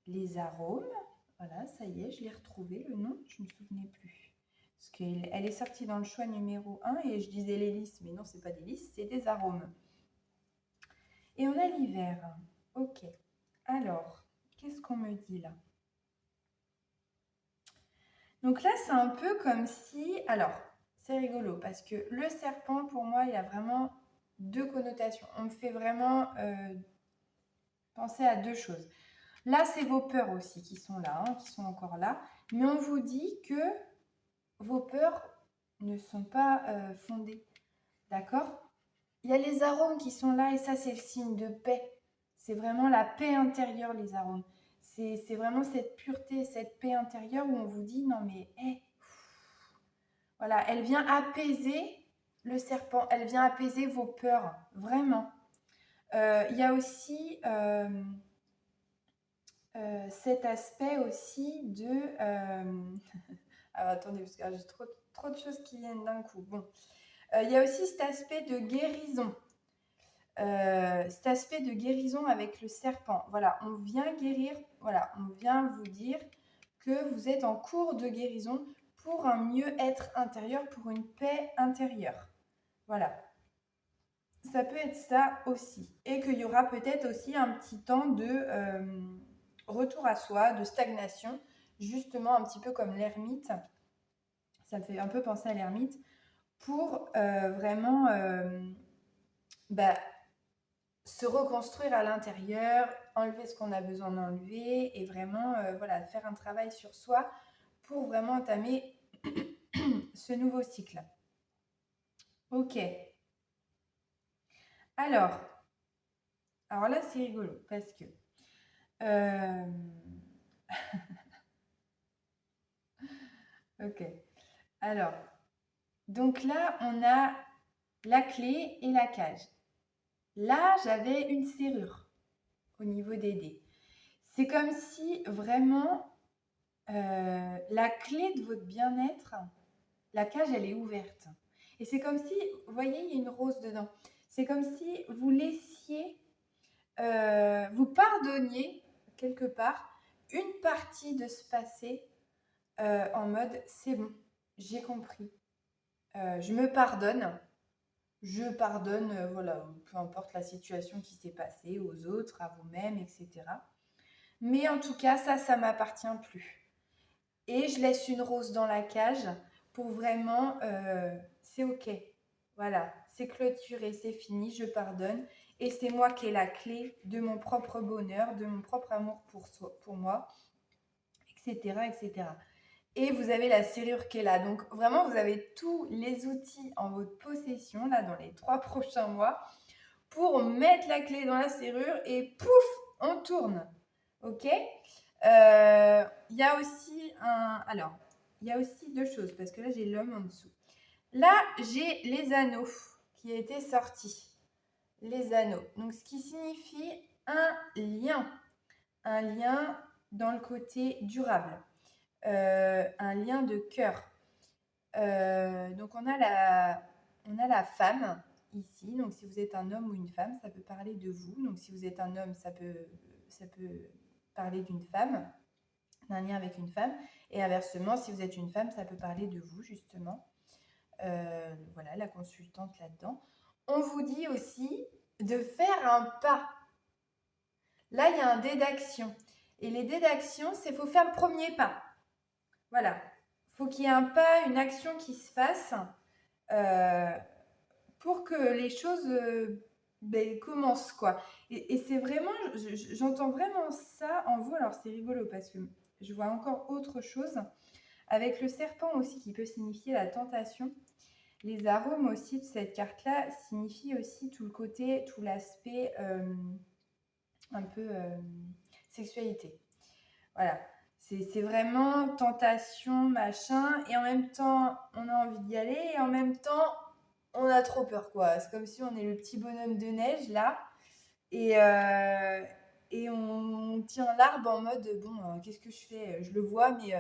les arômes. Voilà, ça y est, je l'ai retrouvé, le nom, je ne me souvenais plus. Parce qu'elle est sortie dans le choix numéro 1 et je disais les lys, mais non, ce n'est pas des lys, c'est des arômes. Et on a l'hiver. Ok, alors, qu'est-ce qu'on me dit là? Donc là, c'est un peu comme si... Alors, c'est rigolo parce que le serpent, pour moi, il a vraiment 2 connotations. On me fait vraiment pensez à deux choses. Là, c'est vos peurs aussi qui sont là, hein, qui sont encore là. Mais on vous dit que vos peurs ne sont pas fondées. D'accord? Il y a les arômes qui sont là et ça, c'est le signe de paix. C'est vraiment la paix intérieure, les arômes. C'est vraiment cette pureté, cette paix intérieure où on vous dit non mais hé, voilà, elle vient apaiser le serpent, elle vient apaiser vos peurs, vraiment. Il y a aussi cet aspect aussi de... Alors attendez, parce que j'ai trop de choses qui viennent d'un coup. Bon, il y a aussi cet aspect de guérison. Cet aspect de guérison avec le serpent. Voilà, on vient guérir, voilà, on vient vous dire que vous êtes en cours de guérison pour un mieux-être intérieur, pour une paix intérieure. Voilà. Ça peut être ça aussi. Et qu'il y aura peut-être aussi un petit temps de retour à soi, de stagnation, justement un petit peu comme l'ermite. Ça me fait un peu penser à l'ermite, pour vraiment se reconstruire à l'intérieur, enlever ce qu'on a besoin d'enlever et vraiment voilà, faire un travail sur soi pour vraiment entamer ce nouveau cycle. Ok. Alors là, c'est rigolo parce que ok. Alors, donc là, on a la clé et la cage. Là, j'avais une serrure au niveau des dés. C'est comme si vraiment la clé de votre bien-être, la cage, elle est ouverte. Et c'est comme si, vous voyez, il y a une rose dedans. C'est comme si vous laissiez, vous pardonniez quelque part une partie de ce passé en mode c'est bon, j'ai compris. Je me pardonne. Je pardonne, voilà, peu importe la situation qui s'est passée, aux autres, à vous-même, etc. Mais en tout cas, ça m'appartient plus. Et je laisse une rose dans la cage pour vraiment, c'est ok. Voilà, c'est clôturé, c'est fini, je pardonne. Et c'est moi qui ai la clé de mon propre bonheur, de mon propre amour pour moi, etc., etc. Et vous avez la serrure qui est là. Donc vraiment, vous avez tous les outils en votre possession, là, dans les 3 prochains mois, pour mettre la clé dans la serrure et pouf, on tourne. Ok. Il y a aussi il y a aussi deux choses, parce que là, j'ai l'homme en dessous. Là, j'ai les anneaux qui étaient sortis. Les anneaux. Donc, ce qui signifie un lien. Un lien dans le côté durable. Un lien de cœur. Donc, on a la femme ici. Donc, si vous êtes un homme ou une femme, ça peut parler de vous. Donc, si vous êtes un homme, ça peut parler d'une femme, d'un lien avec une femme. Et inversement, si vous êtes une femme, ça peut parler de vous, justement. Voilà, la consultante là-dedans. On vous dit aussi de faire un pas. Là, il y a un dé d'action. Et les dés d'action, c'est qu'il faut faire le premier pas. Voilà. Il faut qu'il y ait un pas, une action qui se fasse pour que les choses commencent, quoi. Et c'est vraiment, j'entends vraiment ça en vous. Alors, c'est rigolo parce que je vois encore autre chose. Avec le serpent aussi, qui peut signifier la tentation. Les arômes aussi de cette carte-là signifient aussi tout le côté, tout l'aspect un peu sexualité. Voilà. C'est vraiment tentation, machin, et en même temps, on a envie d'y aller, et en même temps, on a trop peur, quoi. C'est comme si on est le petit bonhomme de neige, là, et on tient l'arbre en mode, bon, qu'est-ce que je fais? Je le vois, mais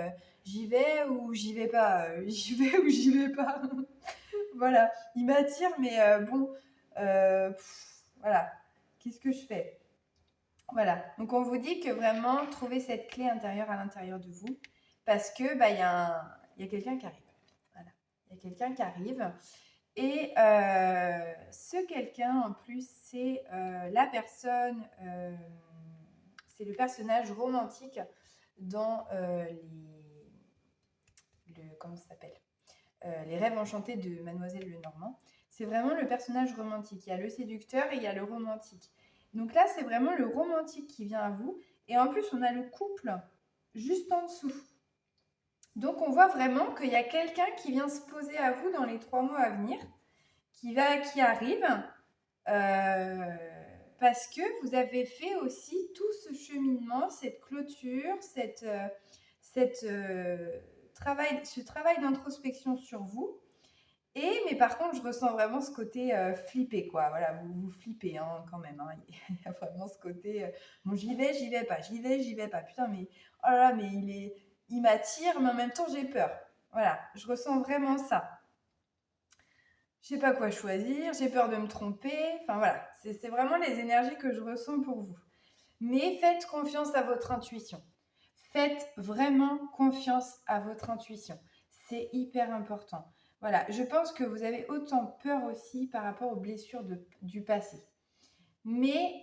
j'y vais ou j'y vais pas? J'y vais ou j'y vais pas? Voilà, il m'attire, mais bon, voilà, qu'est-ce que je fais? Voilà, donc on vous dit que vraiment, trouvez cette clé intérieure à l'intérieur de vous, parce que il y a quelqu'un qui arrive. Voilà, il y a quelqu'un qui arrive. Et ce quelqu'un, en plus, c'est la personne, c'est le personnage romantique dans comment ça s'appelle Les rêves enchantés de Mademoiselle Lenormand. C'est vraiment le personnage romantique. Il y a le séducteur et il y a le romantique. Donc là, c'est vraiment le romantique qui vient à vous. Et en plus, on a le couple juste en dessous. Donc, on voit vraiment qu'il y a quelqu'un qui vient se poser à vous dans les 3 mois à venir, qui arrive, parce que vous avez fait aussi tout ce cheminement, cette clôture, ce travail d'introspection sur vous. Mais par contre, je ressens vraiment ce côté flippé, quoi. Voilà, vous flippez hein, quand même. Hein. Il y a vraiment ce côté, bon, j'y vais pas, j'y vais pas. Putain, mais oh là là, mais il m'attire, mais en même temps, j'ai peur. Voilà, je ressens vraiment ça. Je sais pas quoi choisir, j'ai peur de me tromper. Enfin voilà, c'est vraiment les énergies que je ressens pour vous. Mais faites confiance à votre intuition. Faites vraiment confiance à votre intuition. C'est hyper important. Voilà, je pense que vous avez autant peur aussi par rapport aux blessures du passé. Mais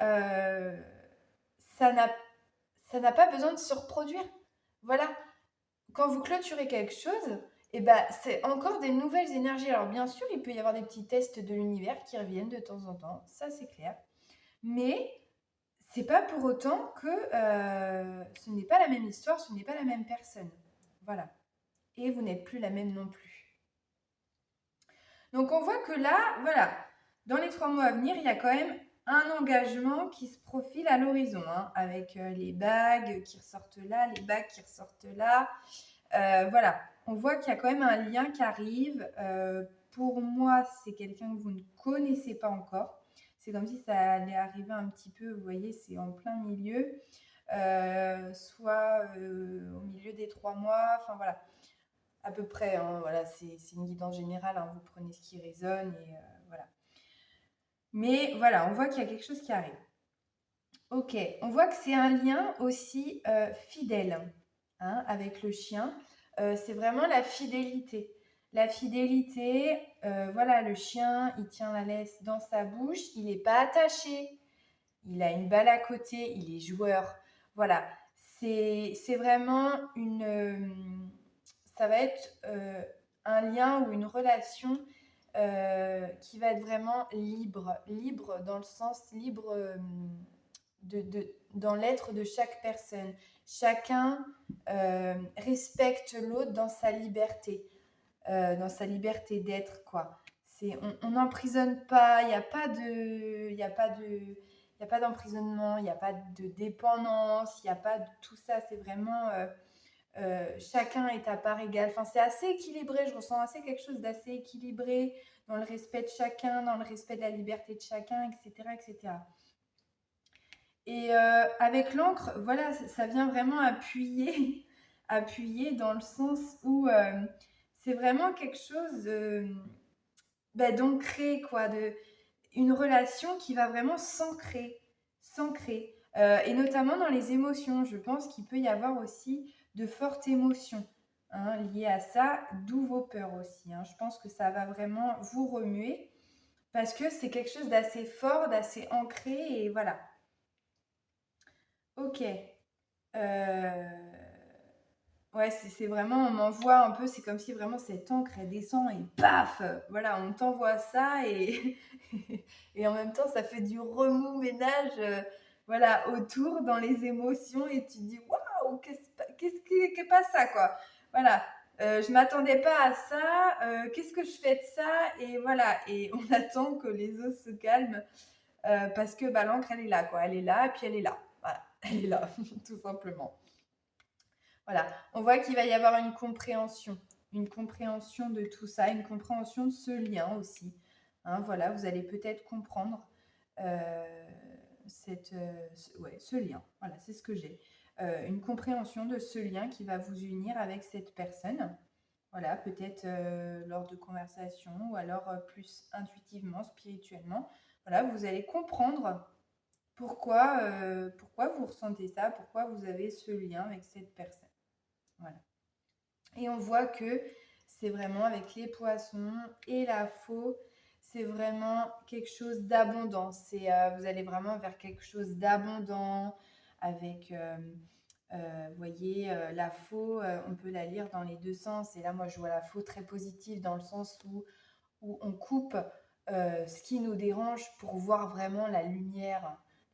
ça n'a pas besoin de se reproduire. Voilà, quand vous clôturez quelque chose, eh ben, c'est encore des nouvelles énergies. Alors bien sûr, il peut y avoir des petits tests de l'univers qui reviennent de temps en temps, ça c'est clair. Mais c'est pas pour autant que ce n'est pas la même histoire, ce n'est pas la même personne. Voilà. Et vous n'êtes plus la même non plus. Donc on voit que là, voilà, dans les 3 mois à venir, il y a quand même un engagement qui se profile à l'horizon, hein, avec les bagues qui ressortent là, les bagues qui ressortent là. Voilà, on voit qu'il y a quand même un lien qui arrive. Pour moi, c'est quelqu'un que vous ne connaissez pas encore. C'est comme si ça allait arriver un petit peu, vous voyez, c'est en plein milieu, soit au milieu des 3 mois, enfin voilà, à peu près. Hein, voilà, c'est une guidance générale, hein, vous prenez ce qui résonne et voilà. Mais voilà, on voit qu'il y a quelque chose qui arrive. Ok, on voit que c'est un lien aussi fidèle hein, avec le chien. C'est vraiment la fidélité. La fidélité, voilà, le chien, il tient la laisse dans sa bouche, il n'est pas attaché, il a une balle à côté, il est joueur. Voilà, c'est vraiment ça va être un lien ou une relation qui va être vraiment libre. Libre dans le sens libre dans l'être de chaque personne. Chacun respecte l'autre dans sa liberté d'être, quoi. On n'emprisonne pas, il n'y a pas d'emprisonnement, il n'y a pas de dépendance, il n'y a pas de tout ça. C'est vraiment chacun est à part égale. Enfin, c'est assez équilibré. Je ressens assez quelque chose d'assez équilibré dans le respect de chacun, dans le respect de la liberté de chacun, etc., etc. Et avec l'encre, voilà, ça vient vraiment appuyer, appuyer dans le sens où c'est vraiment quelque chose d'ancré, quoi, une relation qui va vraiment s'ancrer, s'ancrer. Et notamment dans les émotions, je pense qu'il peut y avoir aussi de fortes émotions hein, liées à ça, d'où vos peurs aussi. Hein. Je pense que ça va vraiment vous remuer parce que c'est quelque chose d'assez fort, d'assez ancré et voilà. Ok. Ouais, c'est vraiment, on m'envoie un peu, c'est comme si vraiment cette encre, elle descend et paf! Voilà, on t'envoie ça et, et en même temps, ça fait du remous-ménage voilà, autour dans les émotions et tu te dis waouh, qu'est-ce qui passe ça quoi? Voilà, je m'attendais pas à ça, qu'est-ce que je fais de ça? Et voilà, et on attend que les os se calment parce que bah, l'encre, elle est là quoi, elle est là et puis elle est là. Voilà, elle est là, tout simplement. Voilà, on voit qu'il va y avoir une compréhension de tout ça, une compréhension de ce lien aussi. Hein, voilà, vous allez peut-être comprendre ce lien. Voilà, c'est ce que j'ai. Une compréhension de ce lien qui va vous unir avec cette personne. Voilà, peut-être lors de conversations ou alors plus intuitivement, spirituellement. Voilà, vous allez comprendre pourquoi vous ressentez ça, pourquoi vous avez ce lien avec cette personne. Voilà. Et on voit que c'est vraiment avec les poissons et la faux, c'est vraiment quelque chose d'abondant. Vous allez vraiment vers quelque chose d'abondant avec, vous voyez, la faux, on peut la lire dans les deux sens. Et là, moi, je vois la faux très positive dans le sens où on coupe ce qui nous dérange pour voir vraiment la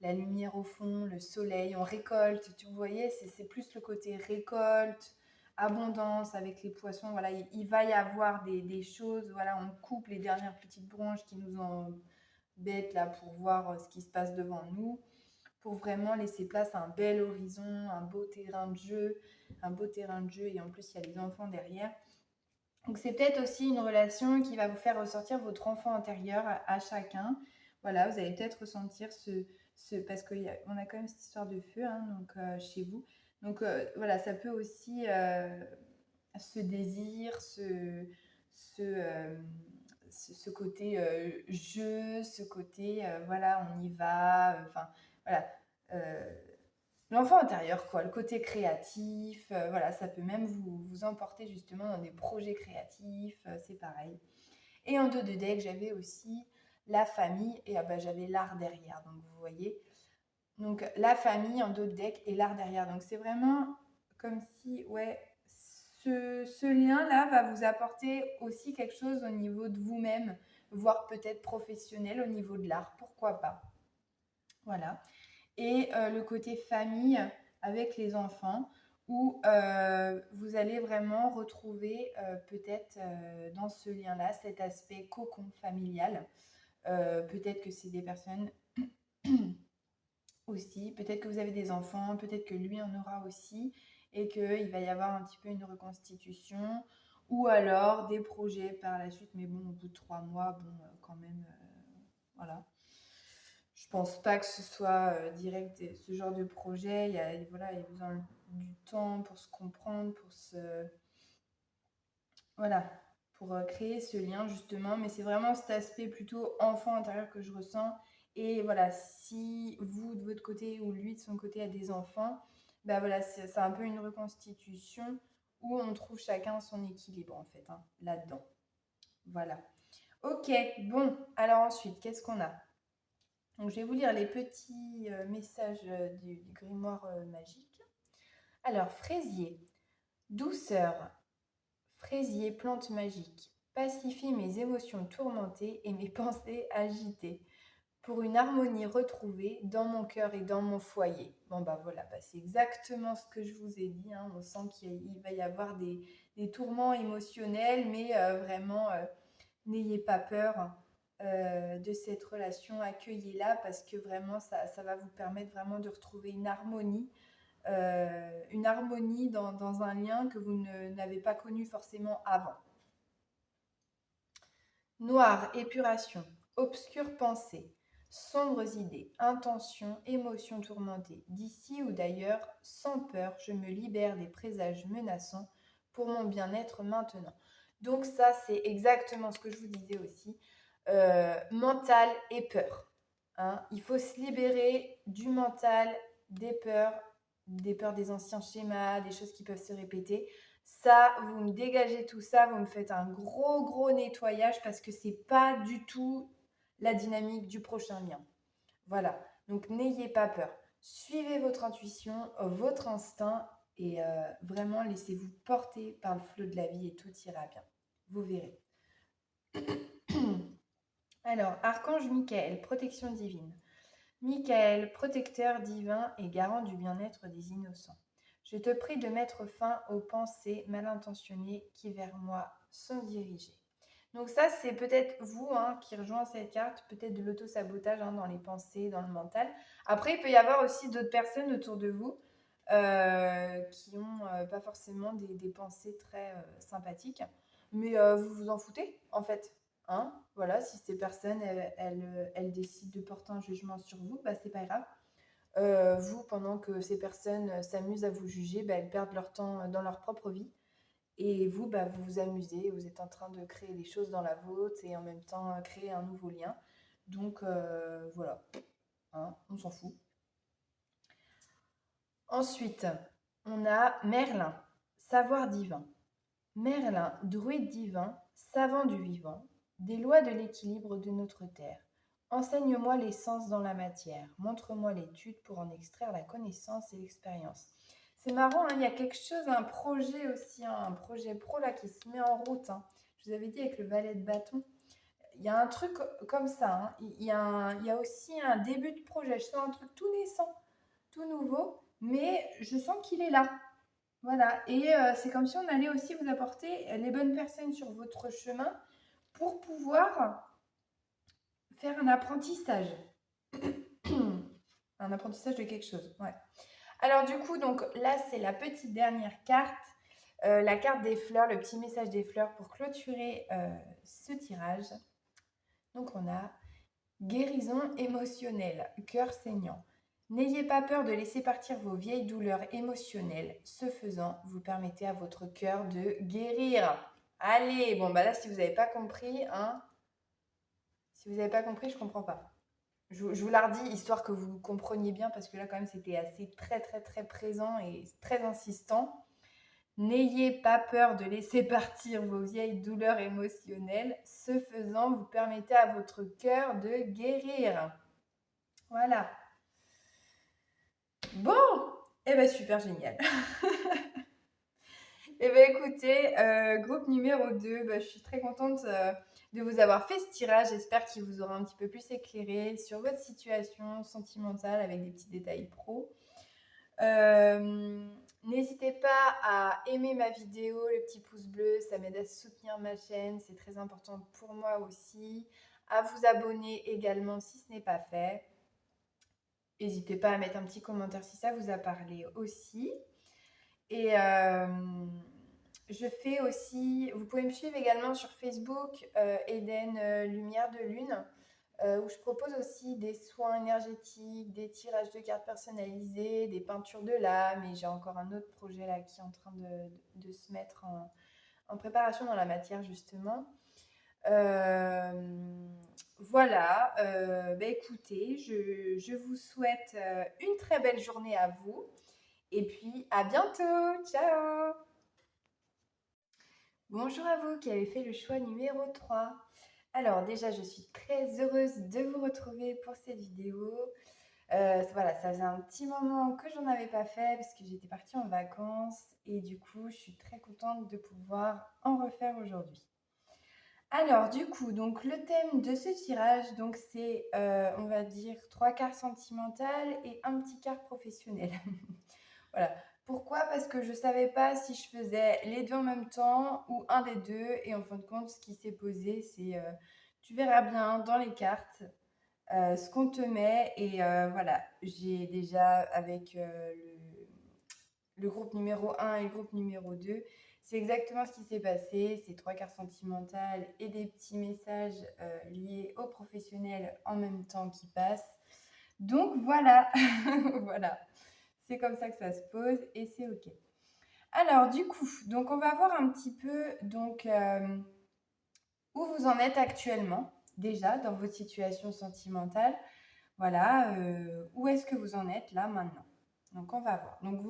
la lumière au fond, le soleil, on récolte, vous voyez, c'est plus le côté récolte, abondance avec les poissons, voilà, il va y avoir des choses, voilà, on coupe les dernières petites branches qui nous embêtent là pour voir ce qui se passe devant nous, pour vraiment laisser place à un bel horizon, un beau terrain de jeu, et en plus il y a les enfants derrière. Donc c'est peut-être aussi une relation qui va vous faire ressortir votre enfant intérieur à chacun. Voilà, vous allez peut-être ressentir parce qu'on a quand même cette histoire de feu hein, donc, chez vous. Donc voilà, ça peut aussi ce désir, ce côté jeu, ce côté voilà, on y va, enfin voilà. L'enfant intérieur, quoi, le côté créatif, voilà, ça peut même vous emporter justement dans des projets créatifs, c'est pareil. Et en dos de deck, j'avais aussi la famille et j'avais l'art derrière, donc vous voyez. Donc la famille en dos de deck et l'art derrière. Donc c'est vraiment comme si, ouais, ce lien-là va vous apporter aussi quelque chose au niveau de vous-même, voire peut-être professionnel au niveau de l'art, pourquoi pas. Voilà. Et le côté famille avec les enfants où vous allez vraiment retrouver peut-être dans ce lien-là cet aspect cocon familial. Peut-être que c'est des personnes aussi, peut-être que vous avez des enfants, peut-être que lui en aura aussi et qu'il va y avoir un petit peu une reconstitution ou alors des projets par la suite, mais bon, au bout de 3 mois, bon, quand même, voilà. Je pense pas que ce soit direct ce genre de projet. Il y a besoin du temps pour se comprendre, voilà, pour créer ce lien justement. Mais c'est vraiment cet aspect plutôt enfant intérieur que je ressens. Et voilà, si vous de votre côté ou lui de son côté a des enfants, bah voilà, c'est un peu une reconstitution où on trouve chacun son équilibre en fait, hein, là-dedans. Voilà. Ok, bon, alors ensuite, qu'est-ce qu'on a? Donc, je vais vous lire les petits messages du grimoire magique. Alors, fraisier, douceur, fraisier, plante magique, pacifie mes émotions tourmentées et mes pensées agitées, pour une harmonie retrouvée dans mon cœur et dans mon foyer. Bon, bah voilà, c'est exactement ce que je vous ai dit. Hein. On sent qu'il va y avoir des tourments émotionnels, mais vraiment, n'ayez pas peur de cette relation, accueillez-la parce que vraiment ça va vous permettre vraiment de retrouver une harmonie dans un lien que vous n'avez pas connu forcément avant. Noir, épuration, obscure pensée, sombres idées, intentions, émotions tourmentées. D'ici ou d'ailleurs, sans peur, je me libère des présages menaçants pour mon bien-être maintenant. Donc ça, c'est exactement ce que je vous disais aussi. Mental et peur. Hein. Il faut se libérer du mental, des peurs des anciens schémas, des choses qui peuvent se répéter. Ça, vous me dégagez tout ça, vous me faites un gros nettoyage parce que c'est pas du tout la dynamique du prochain lien. Voilà, donc n'ayez pas peur. Suivez votre intuition, votre instinct et vraiment laissez-vous porter par le flot de la vie et tout ira bien. Vous verrez. Alors, Archange Michael, protection divine. Michael, protecteur divin et garant du bien-être des innocents. Je te prie de mettre fin aux pensées mal intentionnées qui vers moi sont dirigées. Donc ça, c'est peut-être vous qui rejoint cette carte, peut-être de l'auto-sabotage dans les pensées, dans le mental. Après, il peut y avoir aussi d'autres personnes autour de vous qui n'ont pas forcément des pensées très sympathiques, mais vous vous en foutez en fait. Hein, voilà, si ces personnes, elles décident de porter un jugement sur vous, c'est pas grave. Vous, pendant que ces personnes s'amusent à vous juger, elles perdent leur temps dans leur propre vie. Et vous, vous vous amusez, vous êtes en train de créer des choses dans la vôtre et en même temps créer un nouveau lien. Donc voilà, on s'en fout. Ensuite, on a Merlin, savoir divin. Merlin, druide divin, savant du vivant, des lois de l'équilibre de notre terre. Enseigne-moi l'essence dans la matière, montre-moi l'étude pour en extraire la connaissance et l'expérience. C'est marrant, il y a quelque chose, un projet aussi, un projet pro là qui se met en route. Je vous avais dit avec le valet de bâton, il y a un truc comme ça, hein. Il y a aussi un début de projet. Je sens un truc tout naissant, tout nouveau, mais je sens qu'il est là. Voilà. Et c'est comme si on allait aussi vous apporter les bonnes personnes sur votre chemin pour pouvoir faire un apprentissage. Un apprentissage de quelque chose. Ouais. Alors du coup, donc là, c'est la petite dernière carte. La carte des fleurs, le petit message des fleurs pour clôturer ce tirage. Donc on a guérison émotionnelle, cœur saignant. N'ayez pas peur de laisser partir vos vieilles douleurs émotionnelles. Ce faisant, vous permettez à votre cœur de guérir. Allez, bon bah là, si vous n'avez pas compris, hein, si vous n'avez pas compris, je comprends pas. Je vous la redis, histoire que vous compreniez bien, parce que là, quand même, c'était assez très présent et très insistant. N'ayez pas peur de laisser partir vos vieilles douleurs émotionnelles. Ce faisant, vous permettez à votre cœur de guérir. Voilà. Bon, eh bien super génial. Eh bien écoutez, groupe numéro 2, je suis très contente de vous avoir fait ce tirage. J'espère qu'il vous aura un petit peu plus éclairé sur votre situation sentimentale avec des petits détails pro. N'hésitez pas à aimer ma vidéo, le petit pouce bleu, ça m'aide à soutenir ma chaîne, c'est très important pour moi aussi. À vous abonner également si ce n'est pas fait. N'hésitez pas à mettre un petit commentaire si ça vous a parlé aussi. Et je fais aussi, vous pouvez me suivre également sur Facebook, Eden Lumière de Lune, où je propose aussi des soins énergétiques, des tirages de cartes personnalisés, des peintures de l'âme. Et j'ai encore un autre projet là qui est en train de se mettre en préparation dans la matière justement. Voilà, écoutez, je vous souhaite une très belle journée à vous. Et puis, à bientôt. Ciao. Bonjour à vous qui avez fait le choix numéro 3. Alors déjà, je suis très heureuse de vous retrouver pour cette vidéo. Voilà, ça faisait un petit moment que j'en avais pas fait parce que j'étais partie en vacances et du coup, je suis très contente de pouvoir en refaire aujourd'hui. Alors du coup, donc le thème de ce tirage, donc c'est, on va dire, 3 quarts sentimental et un petit quart professionnel. Voilà. Pourquoi? Parce que je ne savais pas si je faisais les deux en même temps ou un des deux. Et en fin de compte, ce qui s'est posé, c'est tu verras bien dans les cartes ce qu'on te met. Et voilà, j'ai déjà avec le groupe numéro 1 et le groupe numéro 2, c'est exactement ce qui s'est passé. C'est 3 quarts sentimentales et des petits messages liés aux professionnels en même temps qui passent. Donc voilà, voilà. C'est comme ça que ça se pose et c'est OK. Alors du coup, donc on va voir un petit peu donc où vous en êtes actuellement déjà dans votre situation sentimentale. Voilà, où est-ce que vous en êtes là maintenant? Donc on va voir. Donc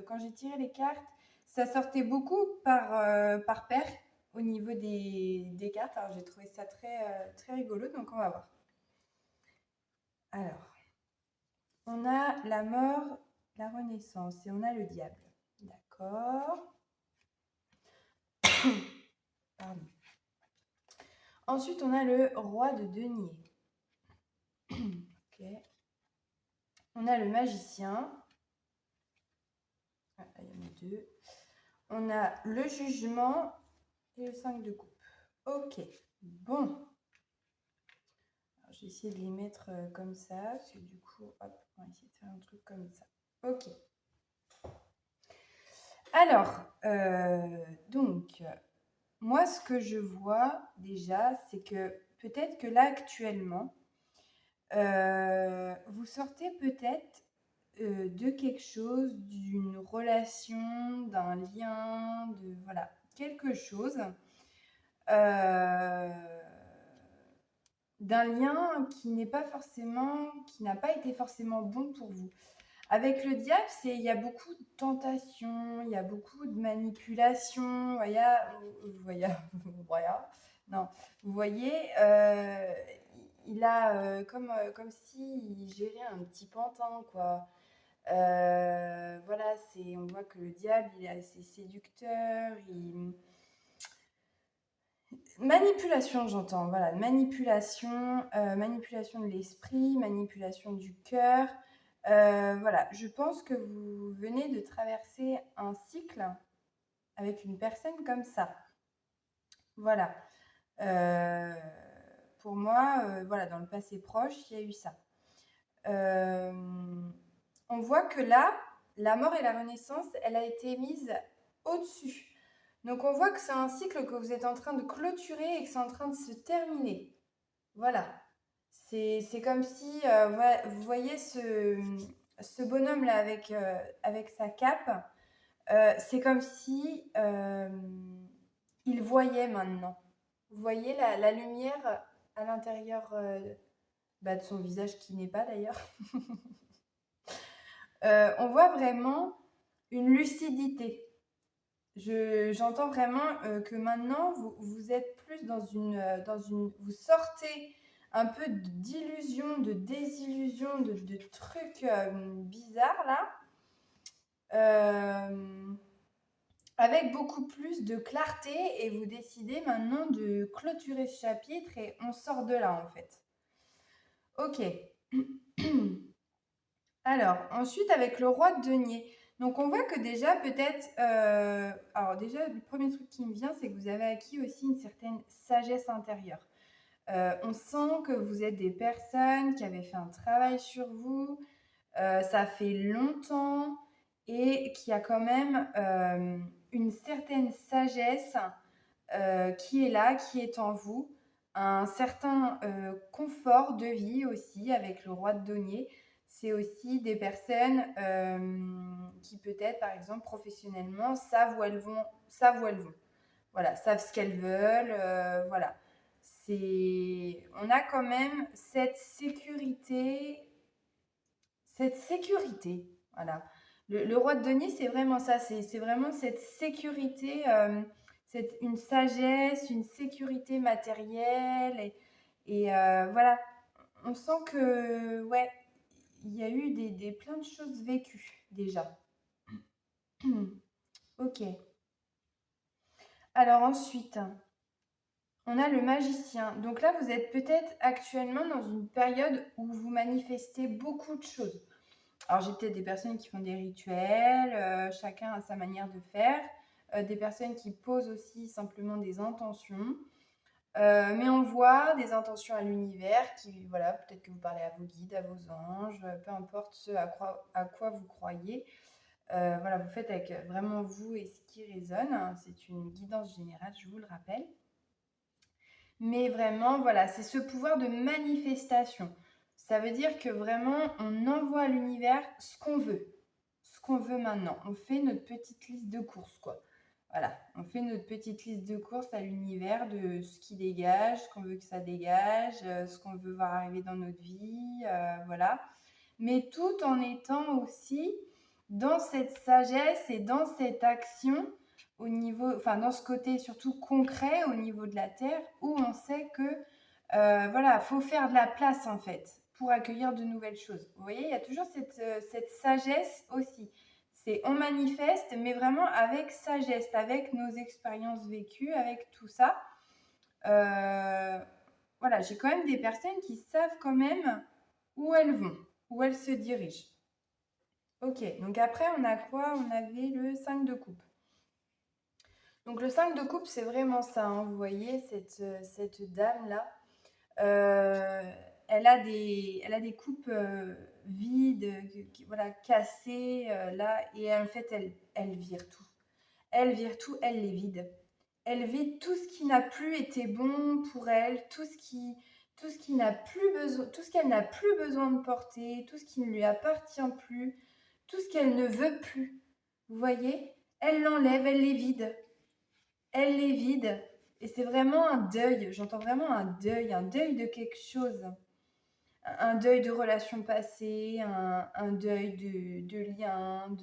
quand j'ai tiré les cartes, ça sortait beaucoup par paire au niveau des cartes. Alors j'ai trouvé ça très rigolo, donc on va voir. Alors, on a la mort, la renaissance et on a le diable. D'accord. Pardon. Ensuite, on a le roi de denier. Okay. On a le magicien. Ah, il y en a deux. On a le jugement et le 5 de coupe. Ok. Bon. Alors, je vais essayer de les mettre comme ça. Parce que du coup, hop, on va essayer de faire un truc comme ça. Ok. Alors, donc, moi, ce que je vois déjà, c'est que peut-être que là, actuellement, vous sortez peut-être de quelque chose, d'une relation, d'un lien, de voilà, quelque chose, d'un lien qui n'est pas forcément, qui n'a pas été forcément bon pour vous. Avec le diable, il y a beaucoup de tentations, il y a beaucoup de manipulations, non, vous voyez, il a comme s'il gérait un petit pantin, quoi. Voilà, on voit que le diable, il est assez séducteur, Manipulation, j'entends, voilà, manipulation de l'esprit, manipulation du cœur. Voilà, je pense que vous venez de traverser un cycle avec une personne comme ça. Voilà. Euh, pour moi, voilà, dans le passé proche, il y a eu ça. Euh, on voit que là, la mort et la renaissance, elle a été mise au-dessus. Donc on voit que c'est un cycle que vous êtes en train de clôturer et que c'est en train de se terminer. Voilà. C'est comme si, vous voyez ce bonhomme-là avec sa cape, c'est comme si il voyait maintenant. Vous voyez la lumière à l'intérieur de son visage qui n'est pas d'ailleurs. On voit vraiment une lucidité. J'entends vraiment que maintenant, vous êtes plus vous sortez un peu d'illusions, de désillusions, de trucs bizarres là, euh, avec beaucoup plus de clarté et vous décidez maintenant de clôturer ce chapitre et on sort de là en fait. Ok. Alors, ensuite, avec le roi de denier. Donc, on voit que déjà, peut-être... alors, déjà, le premier truc qui me vient, c'est que vous avez acquis aussi une certaine sagesse intérieure. On sent que vous êtes des personnes qui avaient fait un travail sur vous, ça fait longtemps, et qui a quand même une certaine sagesse qui est là, qui est en vous, un certain confort de vie aussi avec le roi de denier. C'est aussi des personnes qui peut-être, par exemple, professionnellement, savent où elles vont, savent où elles vont. Voilà, savent ce qu'elles veulent, voilà. On a quand même cette sécurité, voilà. Le roi de denier, c'est vraiment ça, c'est vraiment cette sécurité, une sagesse, une sécurité matérielle, et voilà, on sent que, ouais, il y a eu plein de choses vécues déjà. Ok. Alors ensuite, on a le magicien. Donc là, vous êtes peut-être actuellement dans une période où vous manifestez beaucoup de choses. Alors, j'ai peut-être des personnes qui font des rituels, chacun a sa manière de faire, des personnes qui posent aussi simplement des intentions. Mais on voit des intentions à l'univers qui, voilà, peut-être que vous parlez à vos guides, à vos anges, peu importe ce à quoi vous croyez. Voilà, vous faites avec vraiment vous et ce qui résonne, hein. C'est une guidance générale, je vous le rappelle. Mais vraiment, voilà, c'est ce pouvoir de manifestation. Ça veut dire que vraiment, on envoie à l'univers ce qu'on veut maintenant. On fait notre petite liste de courses, quoi. Voilà, on fait notre petite liste de courses à l'univers de ce qui dégage, ce qu'on veut que ça dégage, ce qu'on veut voir arriver dans notre vie, voilà. Mais tout en étant aussi dans cette sagesse et dans cette action au niveau, enfin dans ce côté surtout concret au niveau de la terre où on sait que voilà, faut faire de la place en fait pour accueillir de nouvelles choses. Vous voyez, il y a toujours cette sagesse aussi. C'est on manifeste, mais vraiment avec sagesse, avec nos expériences vécues, avec tout ça. Voilà, j'ai quand même des personnes qui savent quand même où elles vont, où elles se dirigent. Ok, donc après on a quoi? On avait le 5 de coupe. Donc le 5 de coupe, c'est vraiment ça, hein. Vous voyez, cette dame-là, elle a des coupes vides, voilà, cassées, là, et en fait, elle vire tout. Elle vire tout, elle les vide. Elle vide tout ce qui n'a plus été bon pour elle, tout ce qui n'a plus besoin, tout ce qu'elle n'a plus besoin de porter, tout ce qui ne lui appartient plus, tout ce qu'elle ne veut plus. Vous voyez? Elle l'enlève, elle les vide. Elle les vide. Et c'est vraiment un deuil. J'entends vraiment un deuil de quelque chose. Un deuil de relations passées, un deuil de liens,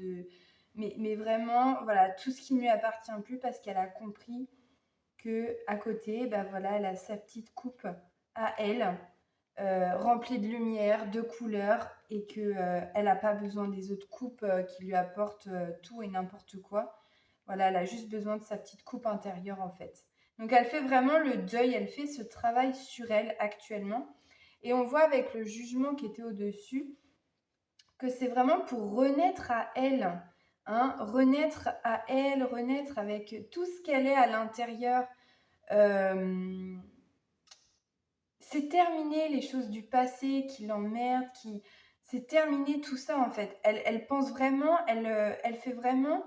mais vraiment, voilà, tout ce qui ne lui appartient plus parce qu'elle a compris que à côté, bah voilà, elle a sa petite coupe à elle, remplie de lumière, de couleurs, et que elle n'a pas besoin des autres coupes qui lui apportent tout et n'importe quoi. Voilà, elle a juste besoin de sa petite coupe intérieure en fait. Donc elle fait vraiment le deuil, elle fait ce travail sur elle actuellement. Et on voit avec le jugement qui était au-dessus que c'est vraiment pour renaître à elle, hein, renaître à elle, renaître avec tout ce qu'elle est à l'intérieur. Euh, c'est terminé les choses du passé qui l'emmerdent, c'est terminé tout ça en fait. Elle pense vraiment, elle fait vraiment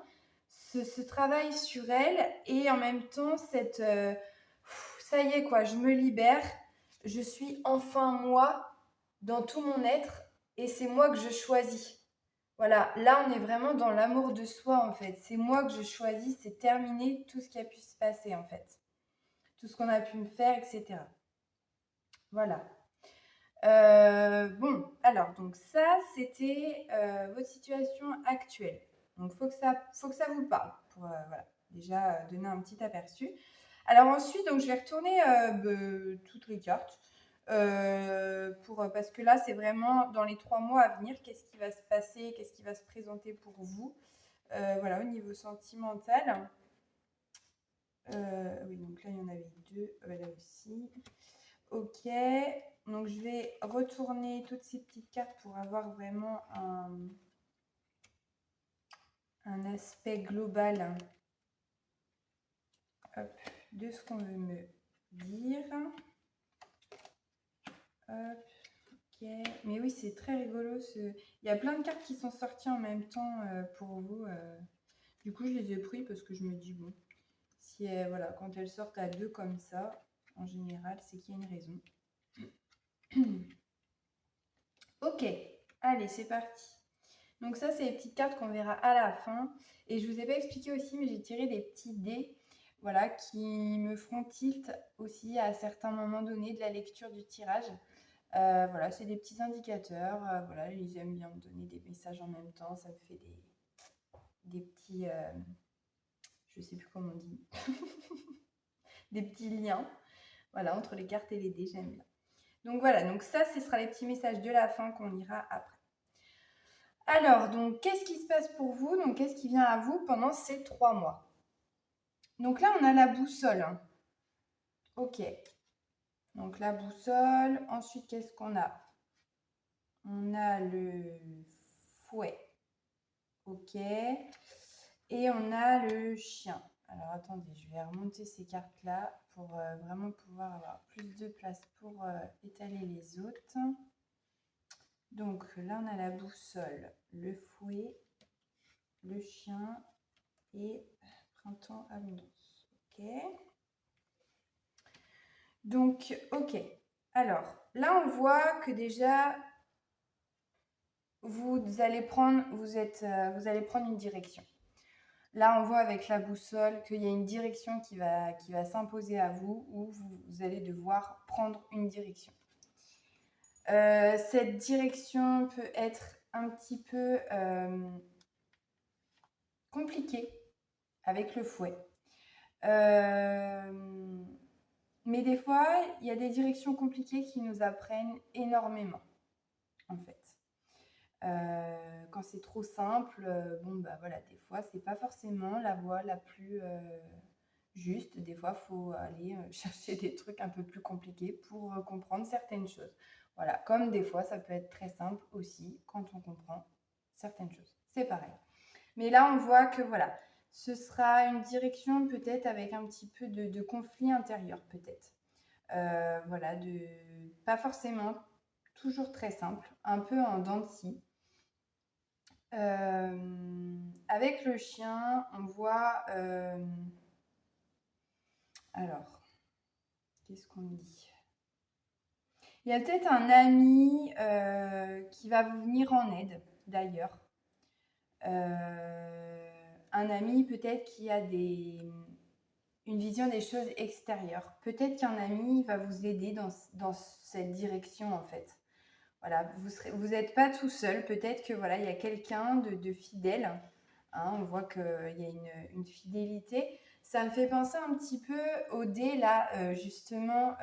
ce travail sur elle et en même temps ça y est quoi, je me libère, je suis enfin moi dans tout mon être et c'est moi que je choisis. Voilà, là on est vraiment dans l'amour de soi en fait. C'est moi que je choisis, c'est terminé tout ce qui a pu se passer en fait. Tout ce qu'on a pu me faire, etc. Voilà. Bon, alors, donc ça, c'était votre situation actuelle. Donc, faut que ça vous parle pour voilà, déjà donner un petit aperçu. Alors ensuite, donc, je vais retourner toutes les cartes parce que là, c'est vraiment dans les 3 mois à venir, qu'est-ce qui va se passer, qu'est-ce qui va se présenter pour vous. Voilà, au niveau sentimental. Oui, donc là, il y en avait 2, là aussi. Ok, donc je vais retourner toutes ces petites cartes pour avoir vraiment un aspect global de ce qu'on veut me dire. Hop, ok, mais oui, c'est très rigolo. Il y a plein de cartes qui sont sorties en même temps pour vous. Du coup, je les ai pris parce que je me dis, bon, si voilà, quand elles sortent à 2 comme ça, en général, c'est qu'il y a une raison. Ok, allez, c'est parti. Donc ça, c'est les petites cartes qu'on verra à la fin. Et je vous ai pas expliqué aussi, mais j'ai tiré des petits dés, voilà, qui me feront tilt aussi à certains moments donnés de la lecture du tirage. Voilà, c'est des petits indicateurs. Voilà, ils aiment bien me donner des messages en même temps. Ça me fait des petits, je sais plus comment on dit, des petits liens. Voilà, entre les cartes et les dés, j'aime bien. Donc voilà, donc ça, ce sera les petits messages de la fin qu'on lira après. Alors, donc, qu'est-ce qui se passe pour vous? Donc, qu'est-ce qui vient à vous pendant ces 3 mois? Donc là, on a la boussole. Ok. Donc, la boussole. Ensuite, qu'est-ce qu'on a? On a le fouet. Ok. Et on a le chien. Alors, attendez, je vais remonter ces cartes-là pour vraiment pouvoir avoir plus de place pour étaler les autres. Donc, là, on a la boussole, le fouet, le chien et printemps abondance. Ok. Donc, ok. Alors, là, on voit que déjà, vous allez prendre une direction. Là, on voit avec la boussole qu'il y a une direction qui va s'imposer à vous, où vous allez devoir prendre une direction. Cette direction peut être un petit peu compliquée avec le fouet. Mais des fois, il y a des directions compliquées qui nous apprennent énormément, en fait. Quand c'est trop simple, bon, bah voilà, des fois, c'est pas forcément la voie la plus juste. Des fois, il faut aller chercher des trucs un peu plus compliqués pour comprendre certaines choses. Voilà, comme des fois, ça peut être très simple aussi quand on comprend certaines choses. C'est pareil. Mais là, on voit que voilà, ce sera une direction peut-être avec un petit peu de conflit intérieur, peut-être. Voilà, pas forcément toujours très simple, un peu en dents de scie. Avec le chien, on voit... alors, qu'est-ce qu'on dit? Il y a peut-être un ami qui va vous venir en aide, d'ailleurs. Un ami peut-être qui a une vision des choses extérieures. Peut-être qu'un ami va vous aider dans cette direction, en fait. Voilà, vous n'êtes pas tout seul. Peut-être que voilà, il y a quelqu'un de fidèle. Hein, on voit qu'il y a une fidélité. Ça me fait penser un petit peu au dé, là, justement,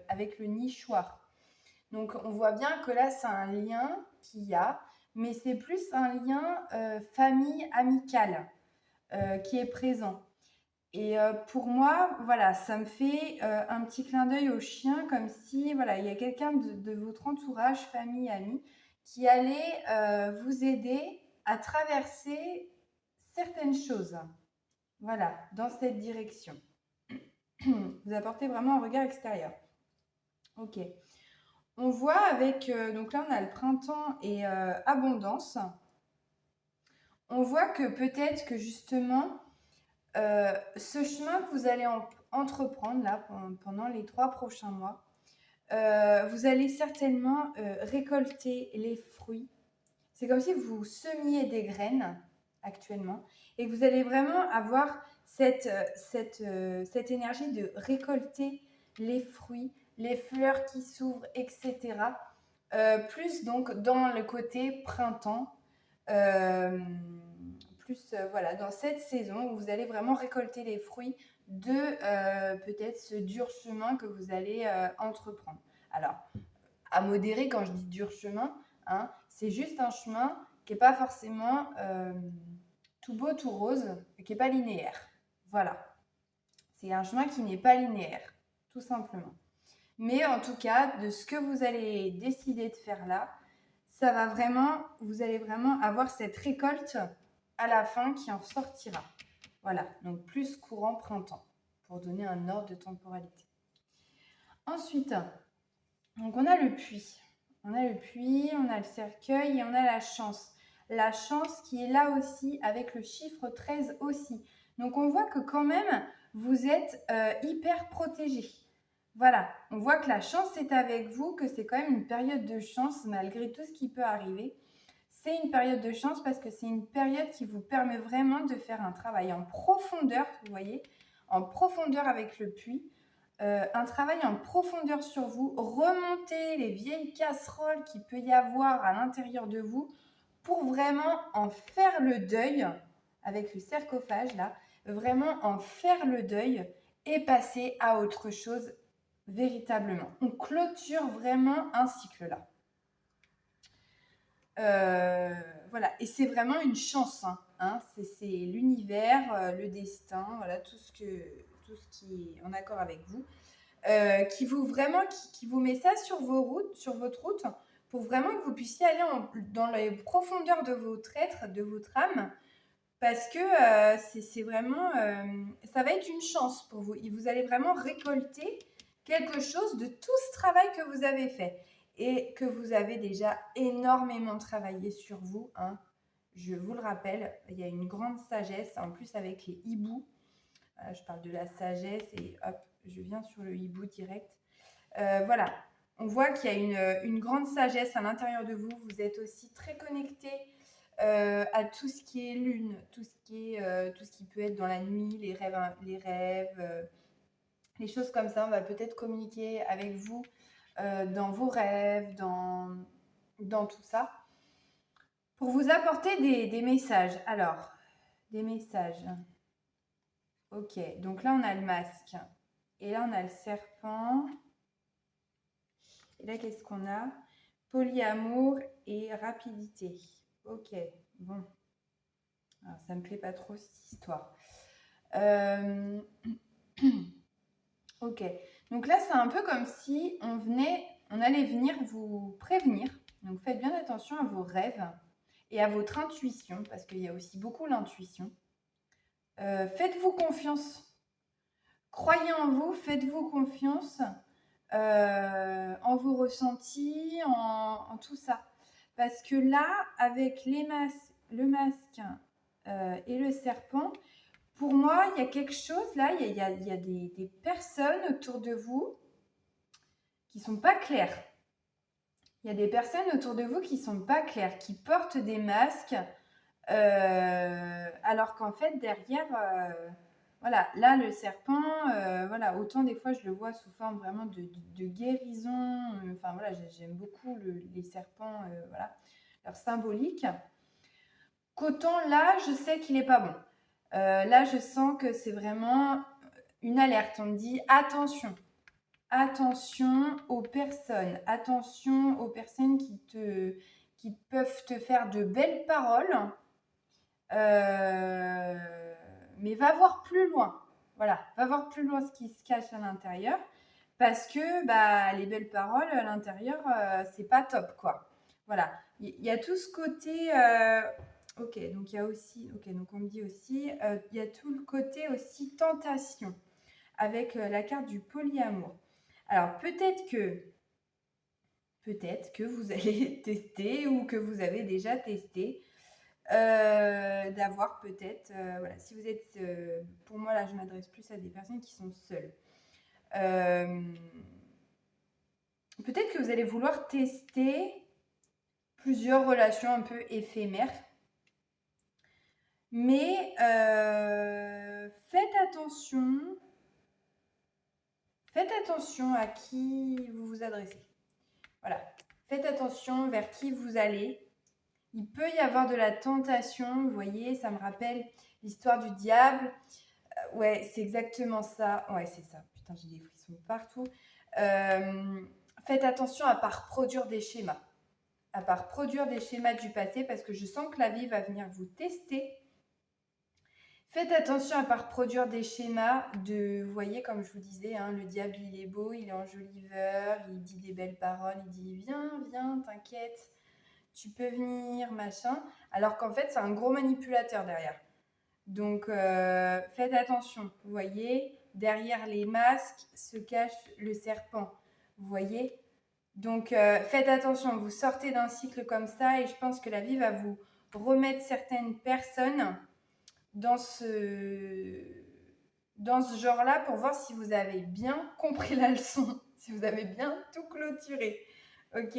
avec le nichoir. Donc, on voit bien que là, c'est un lien qu'il y a, mais c'est plus un lien famille amicale qui est présent. Et pour moi, voilà, ça me fait un petit clin d'œil au chien, comme si, voilà, il y a quelqu'un de votre entourage, famille, amis, qui allait vous aider à traverser certaines choses. Voilà, dans cette direction. Vous apportez vraiment un regard extérieur. Ok. On voit avec, donc là on a le printemps et abondance. On voit que peut-être que justement, ce chemin que vous allez entreprendre là pendant les 3 prochains mois, vous allez certainement récolter les fruits. C'est comme si vous semiez des graines actuellement et que vous allez vraiment avoir cette énergie de récolter les fruits, les fleurs qui s'ouvrent, etc. Plus donc dans le côté printemps, euh, plus voilà, dans cette saison où vous allez vraiment récolter les fruits de peut-être ce dur chemin que vous allez entreprendre. Alors, à modérer quand je dis dur chemin, hein, c'est juste un chemin qui n'est pas forcément tout beau, tout rose, qui n'est pas linéaire. Voilà. C'est un chemin qui n'est pas linéaire, tout simplement. Mais en tout cas, de ce que vous allez décider de faire là, ça va vraiment, vous allez vraiment avoir cette récolte à la fin qui en sortira. Voilà, donc plus courant printemps, pour donner un ordre de temporalité. Ensuite, donc on a le puits. On a le puits, on a le cercueil et on a la chance. La chance qui est là aussi avec le chiffre 13 aussi. Donc on voit que quand même, vous êtes hyper protégé. Voilà, on voit que la chance est avec vous, que c'est quand même une période de chance malgré tout ce qui peut arriver. C'est une période de chance parce que c'est une période qui vous permet vraiment de faire un travail en profondeur, vous voyez, en profondeur avec le puits. Un travail en profondeur sur vous, remonter les vieilles casseroles qu'il peut y avoir à l'intérieur de vous pour vraiment en faire le deuil, avec le sarcophage là, vraiment en faire le deuil et passer à autre chose véritablement. On clôture vraiment un cycle là. Voilà, et c'est vraiment une chance, hein. C'est l'univers, le destin, voilà, tout ce qui est en accord avec vous. Qui vous met ça sur votre route, pour vraiment que vous puissiez aller dans les profondeurs de votre être, de votre âme, parce que c'est vraiment, ça va être une chance pour vous. Et vous allez vraiment récolter quelque chose de tout ce travail que vous avez fait et que vous avez déjà énormément travaillé sur vous, hein. Je vous le rappelle, il y a une grande sagesse, en plus avec les hiboux. Je parle de la sagesse et hop, je viens sur le hibou direct. Voilà, on voit qu'il y a une grande sagesse à l'intérieur de vous. Vous êtes aussi très connecté à tout ce qui est lune, tout ce qui peut être dans la nuit, les rêves, les choses comme ça. On va peut-être communiquer avec vous dans vos rêves, dans tout ça, pour vous apporter des messages. Alors, des messages. Ok, donc là on a le masque. Et là on a le serpent. Et là qu'est-ce qu'on a? Polyamour et rapidité. Ok, bon. Alors, ça me plaît pas trop cette histoire. Ok, donc là c'est un peu comme si on allait venir vous prévenir. Donc faites bien attention à vos rêves et à votre intuition, parce qu'il y a aussi beaucoup l'intuition. Faites-vous confiance. Croyez en vous, faites-vous confiance en vos ressentis, en tout ça. Parce que là, avec le masque et le serpent, pour moi, il y a quelque chose là, il y a des personnes autour de vous qui ne sont pas claires. Il y a des personnes autour de vous qui ne sont pas claires, qui portent des masques, alors qu'en fait, derrière, voilà, là, le serpent, voilà, autant des fois, je le vois sous forme vraiment de guérison. Enfin, voilà, j'aime beaucoup les serpents, voilà, leur symbolique. Qu'autant là, je sais qu'il n'est pas bon. Là, je sens que c'est vraiment une alerte. On me dit attention. Attention aux personnes qui peuvent te faire de belles paroles, mais va voir plus loin. Voilà, va voir plus loin ce qui se cache à l'intérieur. Parce que bah, les belles paroles à l'intérieur, c'est pas top, quoi. Voilà, il y a tout ce côté... ok, donc il y a aussi... Ok, donc on me dit aussi... Il y a tout le côté aussi tentation avec la carte du polyamour. Alors, peut-être que vous allez tester ou que vous avez déjà testé d'avoir peut-être... voilà, si vous êtes... pour moi, là, je m'adresse plus à des personnes qui sont seules. Peut-être que vous allez vouloir tester plusieurs relations un peu éphémères. Mais faites attention à qui vous vous adressez. Voilà. Faites attention vers qui vous allez. Il peut y avoir de la tentation, vous voyez, ça me rappelle l'histoire du diable. Ouais, c'est exactement ça. Ouais, c'est ça. Putain, j'ai des frissons partout. Faites attention à ne pas reproduire des schémas. À pas reproduire des schémas du passé parce que je sens que la vie va venir vous tester. Faites attention à ne pas reproduire des schémas de, vous voyez, comme je vous disais, hein, le diable, il est beau, il est enjoliveur, il dit des belles paroles, il dit viens, t'inquiète, tu peux venir, machin. Alors qu'en fait, c'est un gros manipulateur derrière. Donc, faites attention, vous voyez, derrière les masques se cache le serpent, vous voyez. Donc, faites attention, vous sortez d'un cycle comme ça et je pense que la vie va vous remettre certaines personnes dans ce genre-là pour voir si vous avez bien compris la leçon, si vous avez bien tout clôturé. Ok ?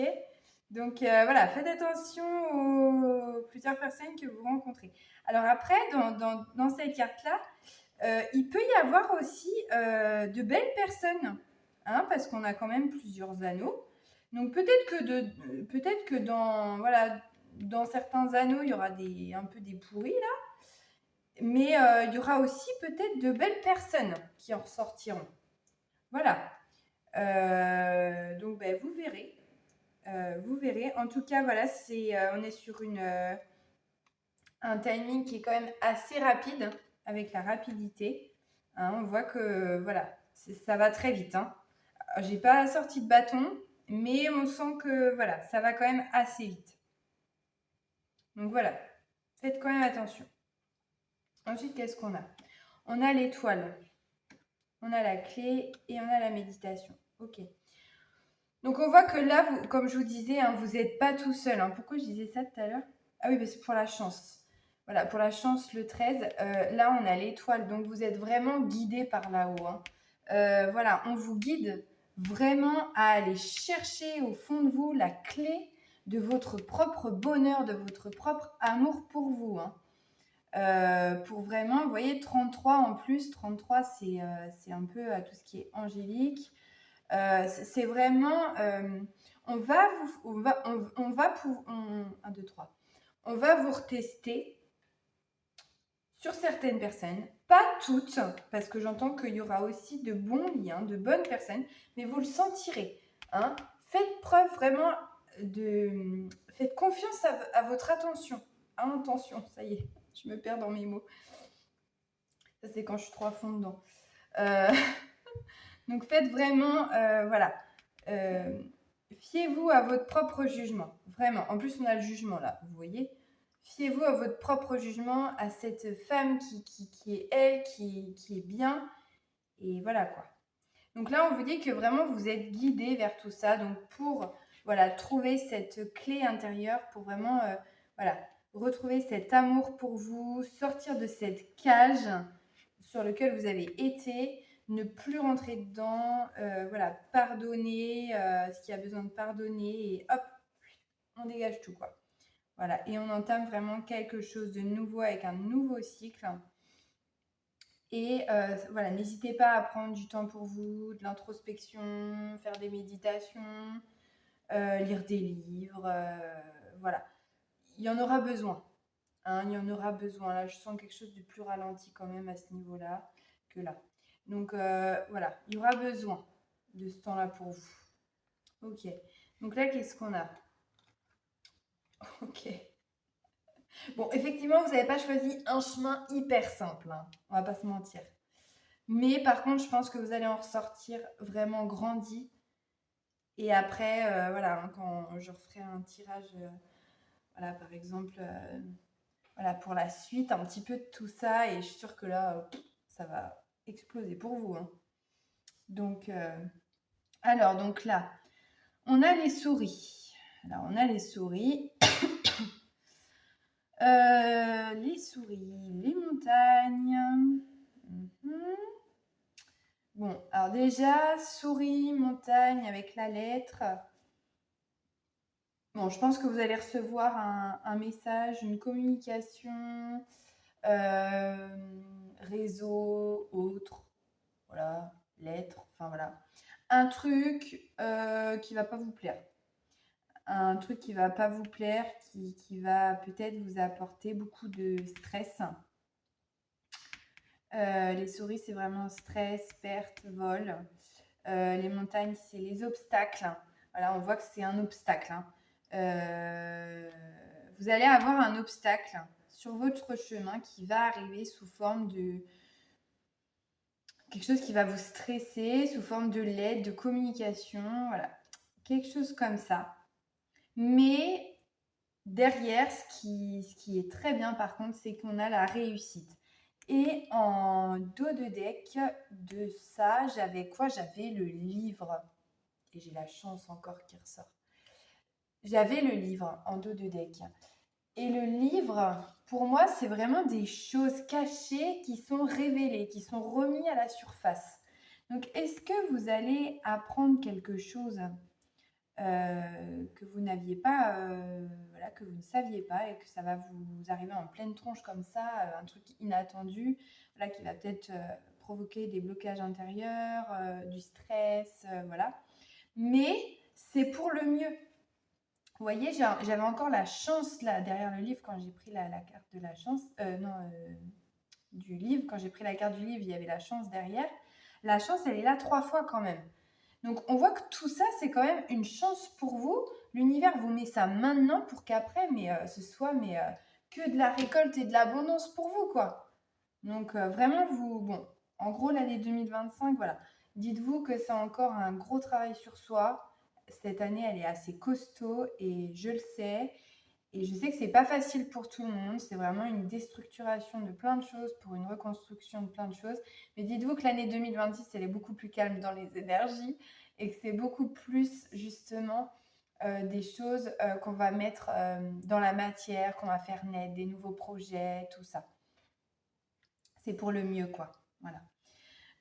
Donc voilà, faites attention aux plusieurs personnes que vous rencontrez. Alors après, dans cette carte-là, il peut y avoir aussi de belles personnes, hein, parce qu'on a quand même plusieurs anneaux. Donc peut-être que dans certains anneaux, il y aura un peu des pourris là. Mais il y aura aussi peut-être de belles personnes qui en ressortiront. Voilà. Donc, vous verrez. Vous verrez. En tout cas, voilà, on est sur un timing qui est quand même assez rapide, avec la rapidité. Hein, on voit que, voilà, ça va très vite. Hein. J'ai pas sorti de bâton, mais on sent que, voilà, ça va quand même assez vite. Donc, voilà. Faites quand même attention. Ensuite, qu'est-ce qu'on a ? On a l'étoile, on a la clé et on a la méditation. Ok. Donc, on voit que là, comme je vous disais, hein, vous n'êtes pas tout seul. Hein. Pourquoi je disais ça tout à l'heure ? Ah oui, c'est pour la chance. Voilà, pour la chance, le 13. Là, on a l'étoile. Donc, vous êtes vraiment guidé par là-haut. Hein. Voilà, on vous guide vraiment à aller chercher au fond de vous la clé de votre propre bonheur, de votre propre amour pour vous. Hein. Pour vraiment, vous voyez, 33 en plus, 33 c'est un peu tout ce qui est angélique. C'est vraiment, on va vous retester sur certaines personnes, pas toutes, parce que j'entends qu'il y aura aussi de bons liens, de bonnes personnes, mais vous le sentirez. Hein. Faites preuve vraiment faites confiance à votre intention. Ça y est. Je me perds dans mes mots. Ça, c'est quand je suis trop à fond dedans. Donc, faites vraiment, voilà. Fiez-vous à votre propre jugement. Vraiment. En plus, on a le jugement là, vous voyez. Fiez-vous à votre propre jugement, à cette femme qui est elle, qui est bien. Et voilà quoi. Donc là, on vous dit que vraiment, vous êtes guidé vers tout ça. Donc, pour voilà, trouver cette clé intérieure, pour vraiment voilà, retrouver cet amour pour vous, sortir de cette cage sur laquelle vous avez été, ne plus rentrer dedans, voilà, pardonner ce qu'il y a besoin de pardonner et hop, on dégage tout quoi. Voilà, et on entame vraiment quelque chose de nouveau avec un nouveau cycle. Et voilà, n'hésitez pas à prendre du temps pour vous, de l'introspection, faire des méditations, lire des livres, voilà. Il y en aura besoin. Hein, il y en aura besoin. Là, je sens quelque chose de plus ralenti quand même à ce niveau-là que là. Donc voilà, il y aura besoin de ce temps-là pour vous. Ok. Donc là, qu'est-ce qu'on a ? Ok. Bon, effectivement, vous n'avez pas choisi un chemin hyper simple. Hein. On va pas se mentir. Mais par contre, je pense que vous allez en ressortir vraiment grandi. Et après, voilà, hein, quand je referai un tirage, voilà, par exemple, voilà, pour la suite, un petit peu de tout ça. Et je suis sûre que là, ça va exploser pour vous, hein. Donc, alors, donc là, on a les souris. Alors, on a les souris. Les souris, les montagnes. Mhm. Bon, alors déjà, souris, montagne avec la lettre. Bon, je pense que vous allez recevoir un message, une communication, réseau, autre, voilà, lettre, enfin voilà. Un truc qui va pas vous plaire. Un truc qui va pas vous plaire, qui va peut-être vous apporter beaucoup de stress. Les souris, c'est vraiment stress, perte, vol. Les montagnes, c'est les obstacles. Voilà, on voit que c'est un obstacle, hein. Vous allez avoir un obstacle sur votre chemin qui va arriver sous forme de quelque chose qui va vous stresser, sous forme de lettre, de communication, voilà, quelque chose comme ça. Mais derrière, ce qui est très bien par contre, c'est qu'on a la réussite. Et en dos de deck de ça, j'avais quoi? J'avais le livre. Et j'ai la chance encore qu'il ressort. J'avais le livre en dos de deck. Et le livre, pour moi, c'est vraiment des choses cachées qui sont révélées, qui sont remises à la surface. Donc, est-ce que vous allez apprendre quelque chose que vous n'aviez pas, voilà, que vous ne saviez pas et que ça va vous arriver en pleine tronche comme ça, un truc inattendu, voilà, qui va peut-être provoquer des blocages intérieurs, du stress, voilà. Mais c'est pour le mieux. Vous voyez, j'avais encore la chance là derrière le livre quand j'ai pris la carte de la chance. Non, du livre. Quand j'ai pris la carte du livre, il y avait la chance derrière. La chance, elle est là 3 fois quand même. Donc on voit que tout ça, c'est quand même une chance pour vous. L'univers vous met ça maintenant pour qu'après, ce soit que de la récolte et de l'abondance pour vous, quoi. Donc vraiment, bon, en gros, l'année 2025, voilà. Dites-vous que c'est encore un gros travail sur soi. Cette année, elle est assez costaud et je le sais. Et je sais que c'est pas facile pour tout le monde. C'est vraiment une déstructuration de plein de choses pour une reconstruction de plein de choses. Mais dites-vous que l'année 2026, elle est beaucoup plus calme dans les énergies et que c'est beaucoup plus justement des choses qu'on va mettre dans la matière, qu'on va faire naître, des nouveaux projets, tout ça. C'est pour le mieux, quoi. Voilà.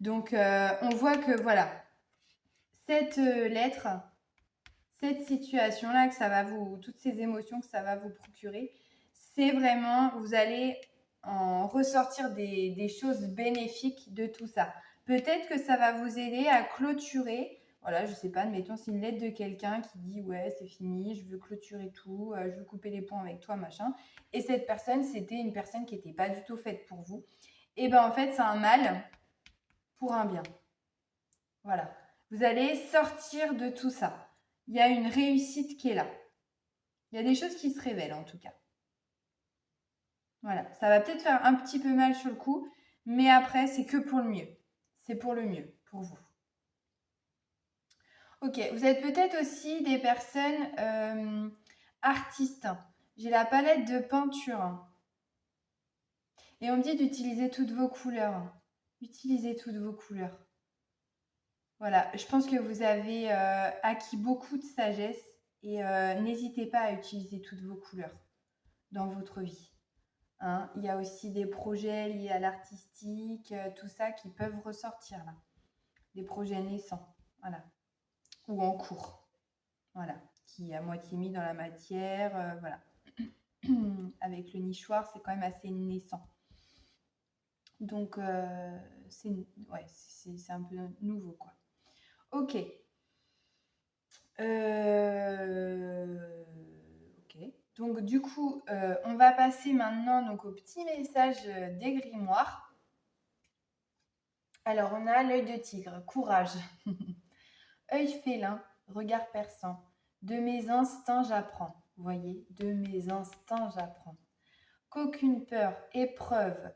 Donc, on voit que voilà, cette lettre, cette situation-là, que ça va toutes ces émotions que ça va vous procurer, c'est vraiment, vous allez en ressortir des choses bénéfiques de tout ça. Peut-être que ça va vous aider à clôturer. Voilà, je sais pas, admettons, c'est une lettre de quelqu'un qui dit ouais, c'est fini, je veux clôturer tout, je veux couper les ponts avec toi, machin. Et cette personne, c'était une personne qui n'était pas du tout faite pour vous. Et ben en fait, c'est un mal pour un bien. Voilà. Vous allez sortir de tout ça. Il y a une réussite qui est là. Il y a des choses qui se révèlent en tout cas. Voilà. Ça va peut-être faire un petit peu mal sur le coup, mais après, c'est que pour le mieux. C'est pour le mieux, pour vous. Ok, vous êtes peut-être aussi des personnes artistes. J'ai la palette de peinture. Et on me dit d'utiliser toutes vos couleurs. Utilisez toutes vos couleurs. Voilà, je pense que vous avez acquis beaucoup de sagesse et n'hésitez pas à utiliser toutes vos couleurs dans votre vie, hein. Il y a aussi des projets liés à l'artistique, tout ça qui peuvent ressortir là. Des projets naissants, voilà, ou en cours, voilà, qui est à moitié mis dans la matière, voilà. Avec le nichoir, c'est quand même assez naissant. Donc, c'est ouais, un peu nouveau, quoi. Ok. Ok. Donc du coup, on va passer maintenant donc, au petit message des grimoires. Alors, on a l'œil de tigre, courage. Œil félin, regard perçant. De mes instincts, j'apprends. Vous voyez, de mes instincts, j'apprends. Qu'aucune peur, épreuve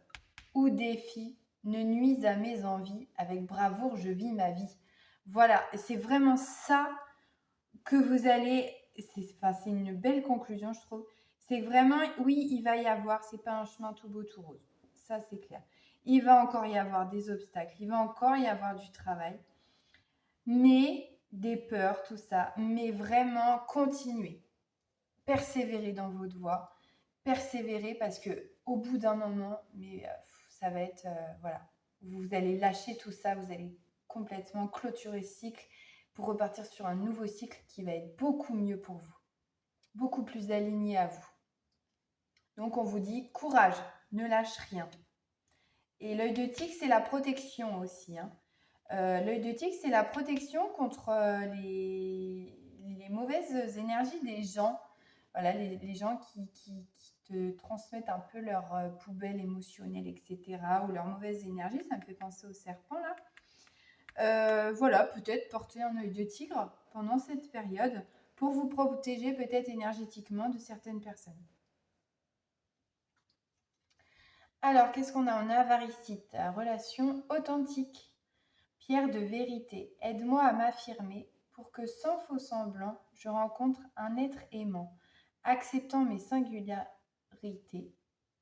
ou défi ne nuise à mes envies. Avec bravoure, je vis ma vie. Voilà, c'est vraiment ça que vous allez... C'est une belle conclusion, je trouve. C'est vraiment, oui, il va y avoir, c'est pas un chemin tout beau, tout rose. Ça, c'est clair. Il va encore y avoir des obstacles, il va encore y avoir du travail, mais des peurs, tout ça. Mais vraiment, continuez. Persévérez dans votre voie. Persévérez parce que au bout d'un moment, mais ça va être... voilà. Vous allez lâcher tout ça, vous allez complètement clôturer ce cycle pour repartir sur un nouveau cycle qui va être beaucoup mieux pour vous, beaucoup plus aligné à vous. Donc on vous dit courage, ne lâche rien. Et l'œil de tigre, c'est la protection aussi. L'œil de tigre, c'est la protection contre les mauvaises énergies des gens. Voilà, les gens qui te transmettent un peu leur poubelle émotionnelle, etc. ou leur mauvaise énergie. Ça me fait penser au serpent là. Voilà, peut-être porter un œil de tigre pendant cette période pour vous protéger peut-être énergétiquement de certaines personnes. Alors, qu'est-ce qu'on a? On a Avaricite, relation authentique. Pierre de vérité, aide-moi à m'affirmer pour que sans faux semblant, je rencontre un être aimant, acceptant mes singularités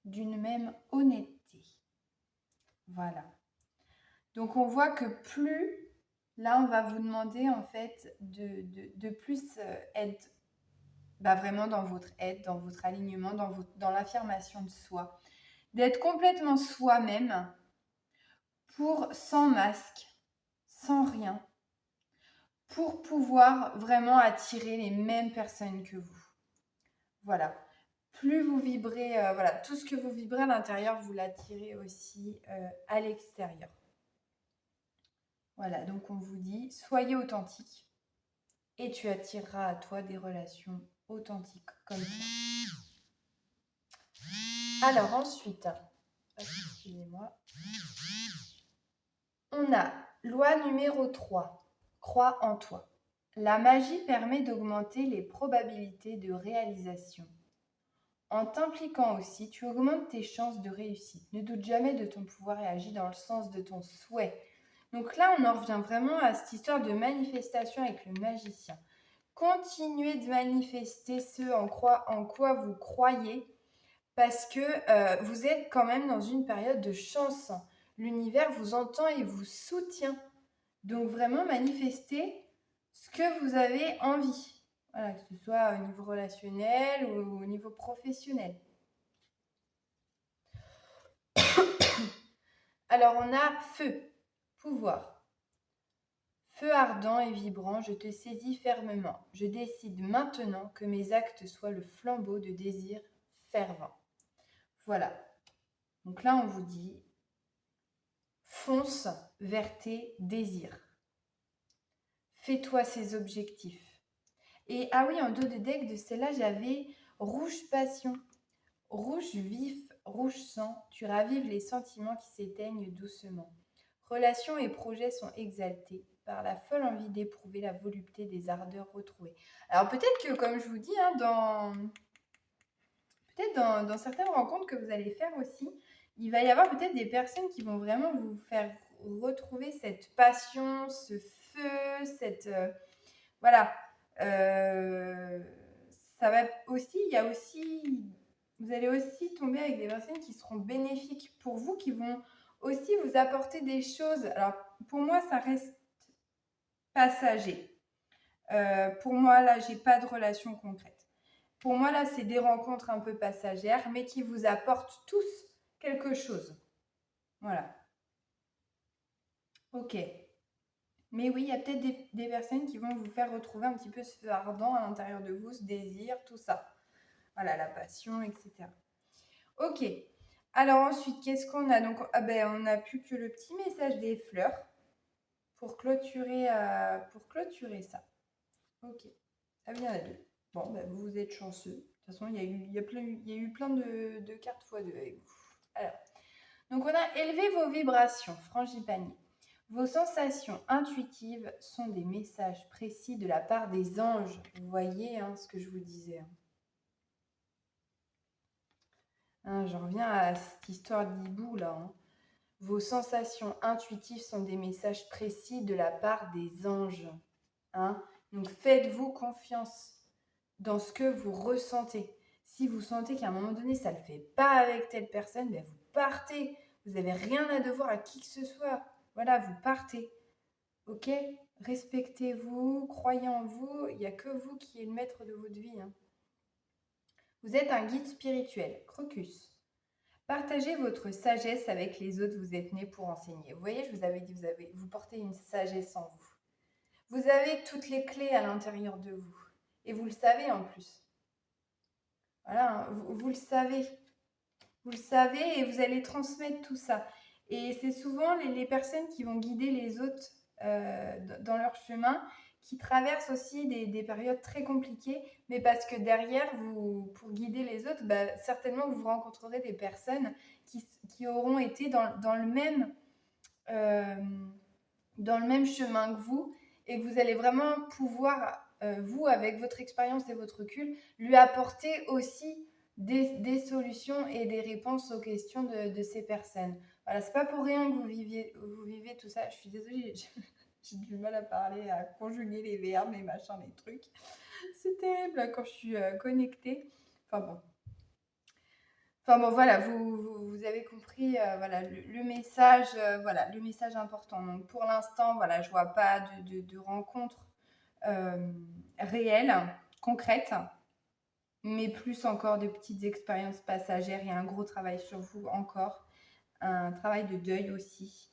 d'une même honnêteté. Voilà. Donc on voit que plus, là on va vous demander en fait de plus être vraiment dans votre aide, dans votre alignement, dans l'affirmation de soi. D'être complètement soi-même sans masque, sans rien, pour pouvoir vraiment attirer les mêmes personnes que vous. Voilà. Plus vous vibrez, voilà, tout ce que vous vibrez à l'intérieur, vous l'attirez aussi à l'extérieur. Voilà, donc on vous dit, soyez authentique et tu attireras à toi des relations authentiques comme toi. Alors ensuite, excusez-moi, on a loi numéro 3, crois en toi. La magie permet d'augmenter les probabilités de réalisation. En t'impliquant aussi, tu augmentes tes chances de réussite. Ne doute jamais de ton pouvoir et agis dans le sens de ton souhait. Donc là, on en revient vraiment à cette histoire de manifestation avec le magicien. Continuez de manifester ce en quoi vous croyez parce que vous êtes quand même dans une période de chance. L'univers vous entend et vous soutient. Donc vraiment manifestez ce que vous avez envie. Voilà, que ce soit au niveau relationnel ou au niveau professionnel. Alors on a feu, pouvoir. Feu ardent et vibrant, je te saisis fermement. Je décide maintenant que mes actes soient le flambeau de désir fervent. Voilà. Donc là on vous dit, fonce vers tes désirs. Fais-toi ces objectifs. Et ah oui, en dos de deck de celle-là, j'avais rouge passion, rouge vif, rouge sang. Tu ravives les sentiments qui s'éteignent doucement. Relations et projets sont exaltés par la folle envie d'éprouver la volupté des ardeurs retrouvées. Alors peut-être que, comme je vous dis, dans certaines rencontres que vous allez faire aussi, il va y avoir peut-être des personnes qui vont vraiment vous faire retrouver cette passion, ce feu, voilà. Ça va aussi, vous allez aussi tomber avec des personnes qui seront bénéfiques pour vous, qui vont aussi vous apporter des choses. Alors, pour moi, ça reste passager. Pour moi, là, j'ai pas de relation concrète. Pour moi, là, c'est des rencontres un peu passagères, mais qui vous apportent tous quelque chose. Voilà. Ok. Mais oui, il y a peut-être des personnes qui vont vous faire retrouver un petit peu ce feu ardent à l'intérieur de vous, ce désir, tout ça. Voilà, la passion, etc. Ok. Alors ensuite, qu'est-ce qu'on a? Donc, on n'a plus que le petit message des fleurs pour clôturer ça. Ok. Ah oui, il y en a deux. Bon, vous êtes chanceux. De toute façon, il y a eu plein de cartes x2 avec vous. Alors, donc on a élevé vos vibrations, frangipanier. Vos sensations intuitives sont des messages précis de la part des anges. Vous voyez ce que je vous disais. J'en reviens à cette histoire d'hibou là. Vos sensations intuitives sont des messages précis de la part des anges. Hein. Donc faites-vous confiance dans ce que vous ressentez. Si vous sentez qu'à un moment donné, ça ne le fait pas avec telle personne, ben vous partez. Vous n'avez rien à devoir à qui que ce soit. Voilà, vous partez. Ok? Respectez-vous, croyez en vous. Il n'y a que vous qui êtes le maître de votre vie. Hein. Vous êtes un guide spirituel. Crocus. Partagez votre sagesse avec les autres. Vous êtes né pour enseigner. Vous voyez, je vous avais dit, vous portez une sagesse en vous. Vous avez toutes les clés à l'intérieur de vous. Et vous le savez en plus. Voilà, vous le savez. Vous le savez et vous allez transmettre tout ça. Et c'est souvent les personnes qui vont guider les autres dans leur chemin, qui traversent aussi des périodes très compliquées, mais parce que derrière, pour guider les autres, bah, certainement vous rencontrerez des personnes qui auront été dans le même chemin que vous, et que vous allez vraiment pouvoir, vous, avec votre expérience et votre recul, lui apporter aussi des solutions et des réponses aux questions de ces personnes. Voilà, c'est pas pour rien que vous vivez tout ça. Je suis désolée, j'ai du mal à parler, à conjuguer les verbes, les machins, les trucs. C'est terrible quand je suis connectée. Enfin bon. Enfin bon, voilà, vous avez compris voilà, le message, voilà, le message important. Donc pour l'instant, voilà, je vois pas de rencontres réelles, concrètes, mais plus encore de petites expériences passagères. Il y a un gros travail sur vous encore, un travail de deuil aussi.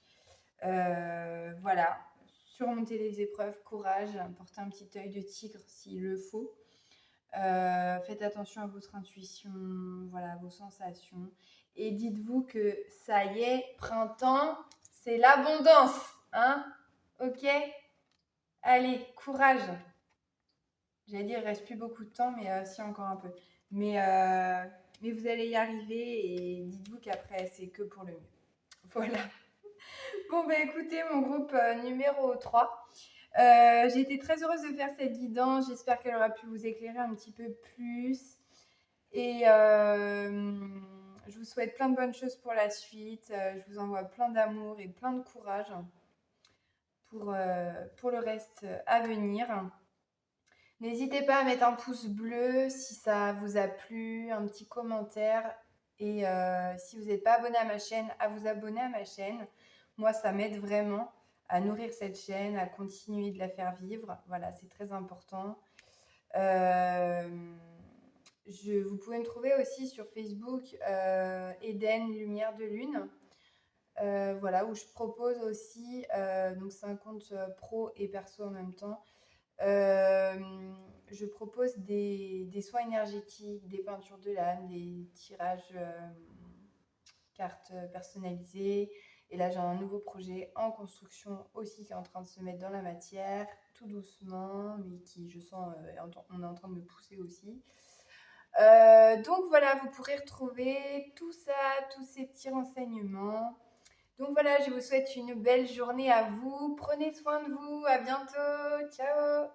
Voilà, surmonter les épreuves, courage, porter un petit œil de tigre s'il le faut. Faites attention à votre intuition, voilà, à vos sensations. Et dites-vous que ça y est, printemps, c'est l'abondance. Hein? Ok? Allez, courage. J'allais dire, il ne reste plus beaucoup de temps, mais si, encore un peu. Mais vous allez y arriver et dites-vous qu'après, c'est que pour le mieux. Voilà. Bon, bah écoutez, mon groupe numéro 3. J'ai été très heureuse de faire cette guidance. J'espère qu'elle aura pu vous éclairer un petit peu plus. Et je vous souhaite plein de bonnes choses pour la suite. Je vous envoie plein d'amour et plein de courage pour le reste à venir. N'hésitez pas à mettre un pouce bleu si ça vous a plu, un petit commentaire. Et si vous n'êtes pas abonné à ma chaîne, à vous abonner à ma chaîne. Moi, ça m'aide vraiment à nourrir cette chaîne, à continuer de la faire vivre. Voilà, c'est très important. Vous pouvez me trouver aussi sur Facebook, Eden Lumière de Lune. Voilà, où je propose aussi, donc c'est un compte pro et perso en même temps. Je propose des soins énergétiques, des peintures de l'âme, des tirages cartes personnalisées. Et là, j'ai un nouveau projet en construction aussi qui est en train de se mettre dans la matière, tout doucement, mais qui, je sens, on est en train de me pousser aussi. Donc voilà, vous pourrez retrouver tout ça, tous ces petits renseignements. Donc voilà, je vous souhaite une belle journée à vous. Prenez soin de vous. À bientôt. Ciao.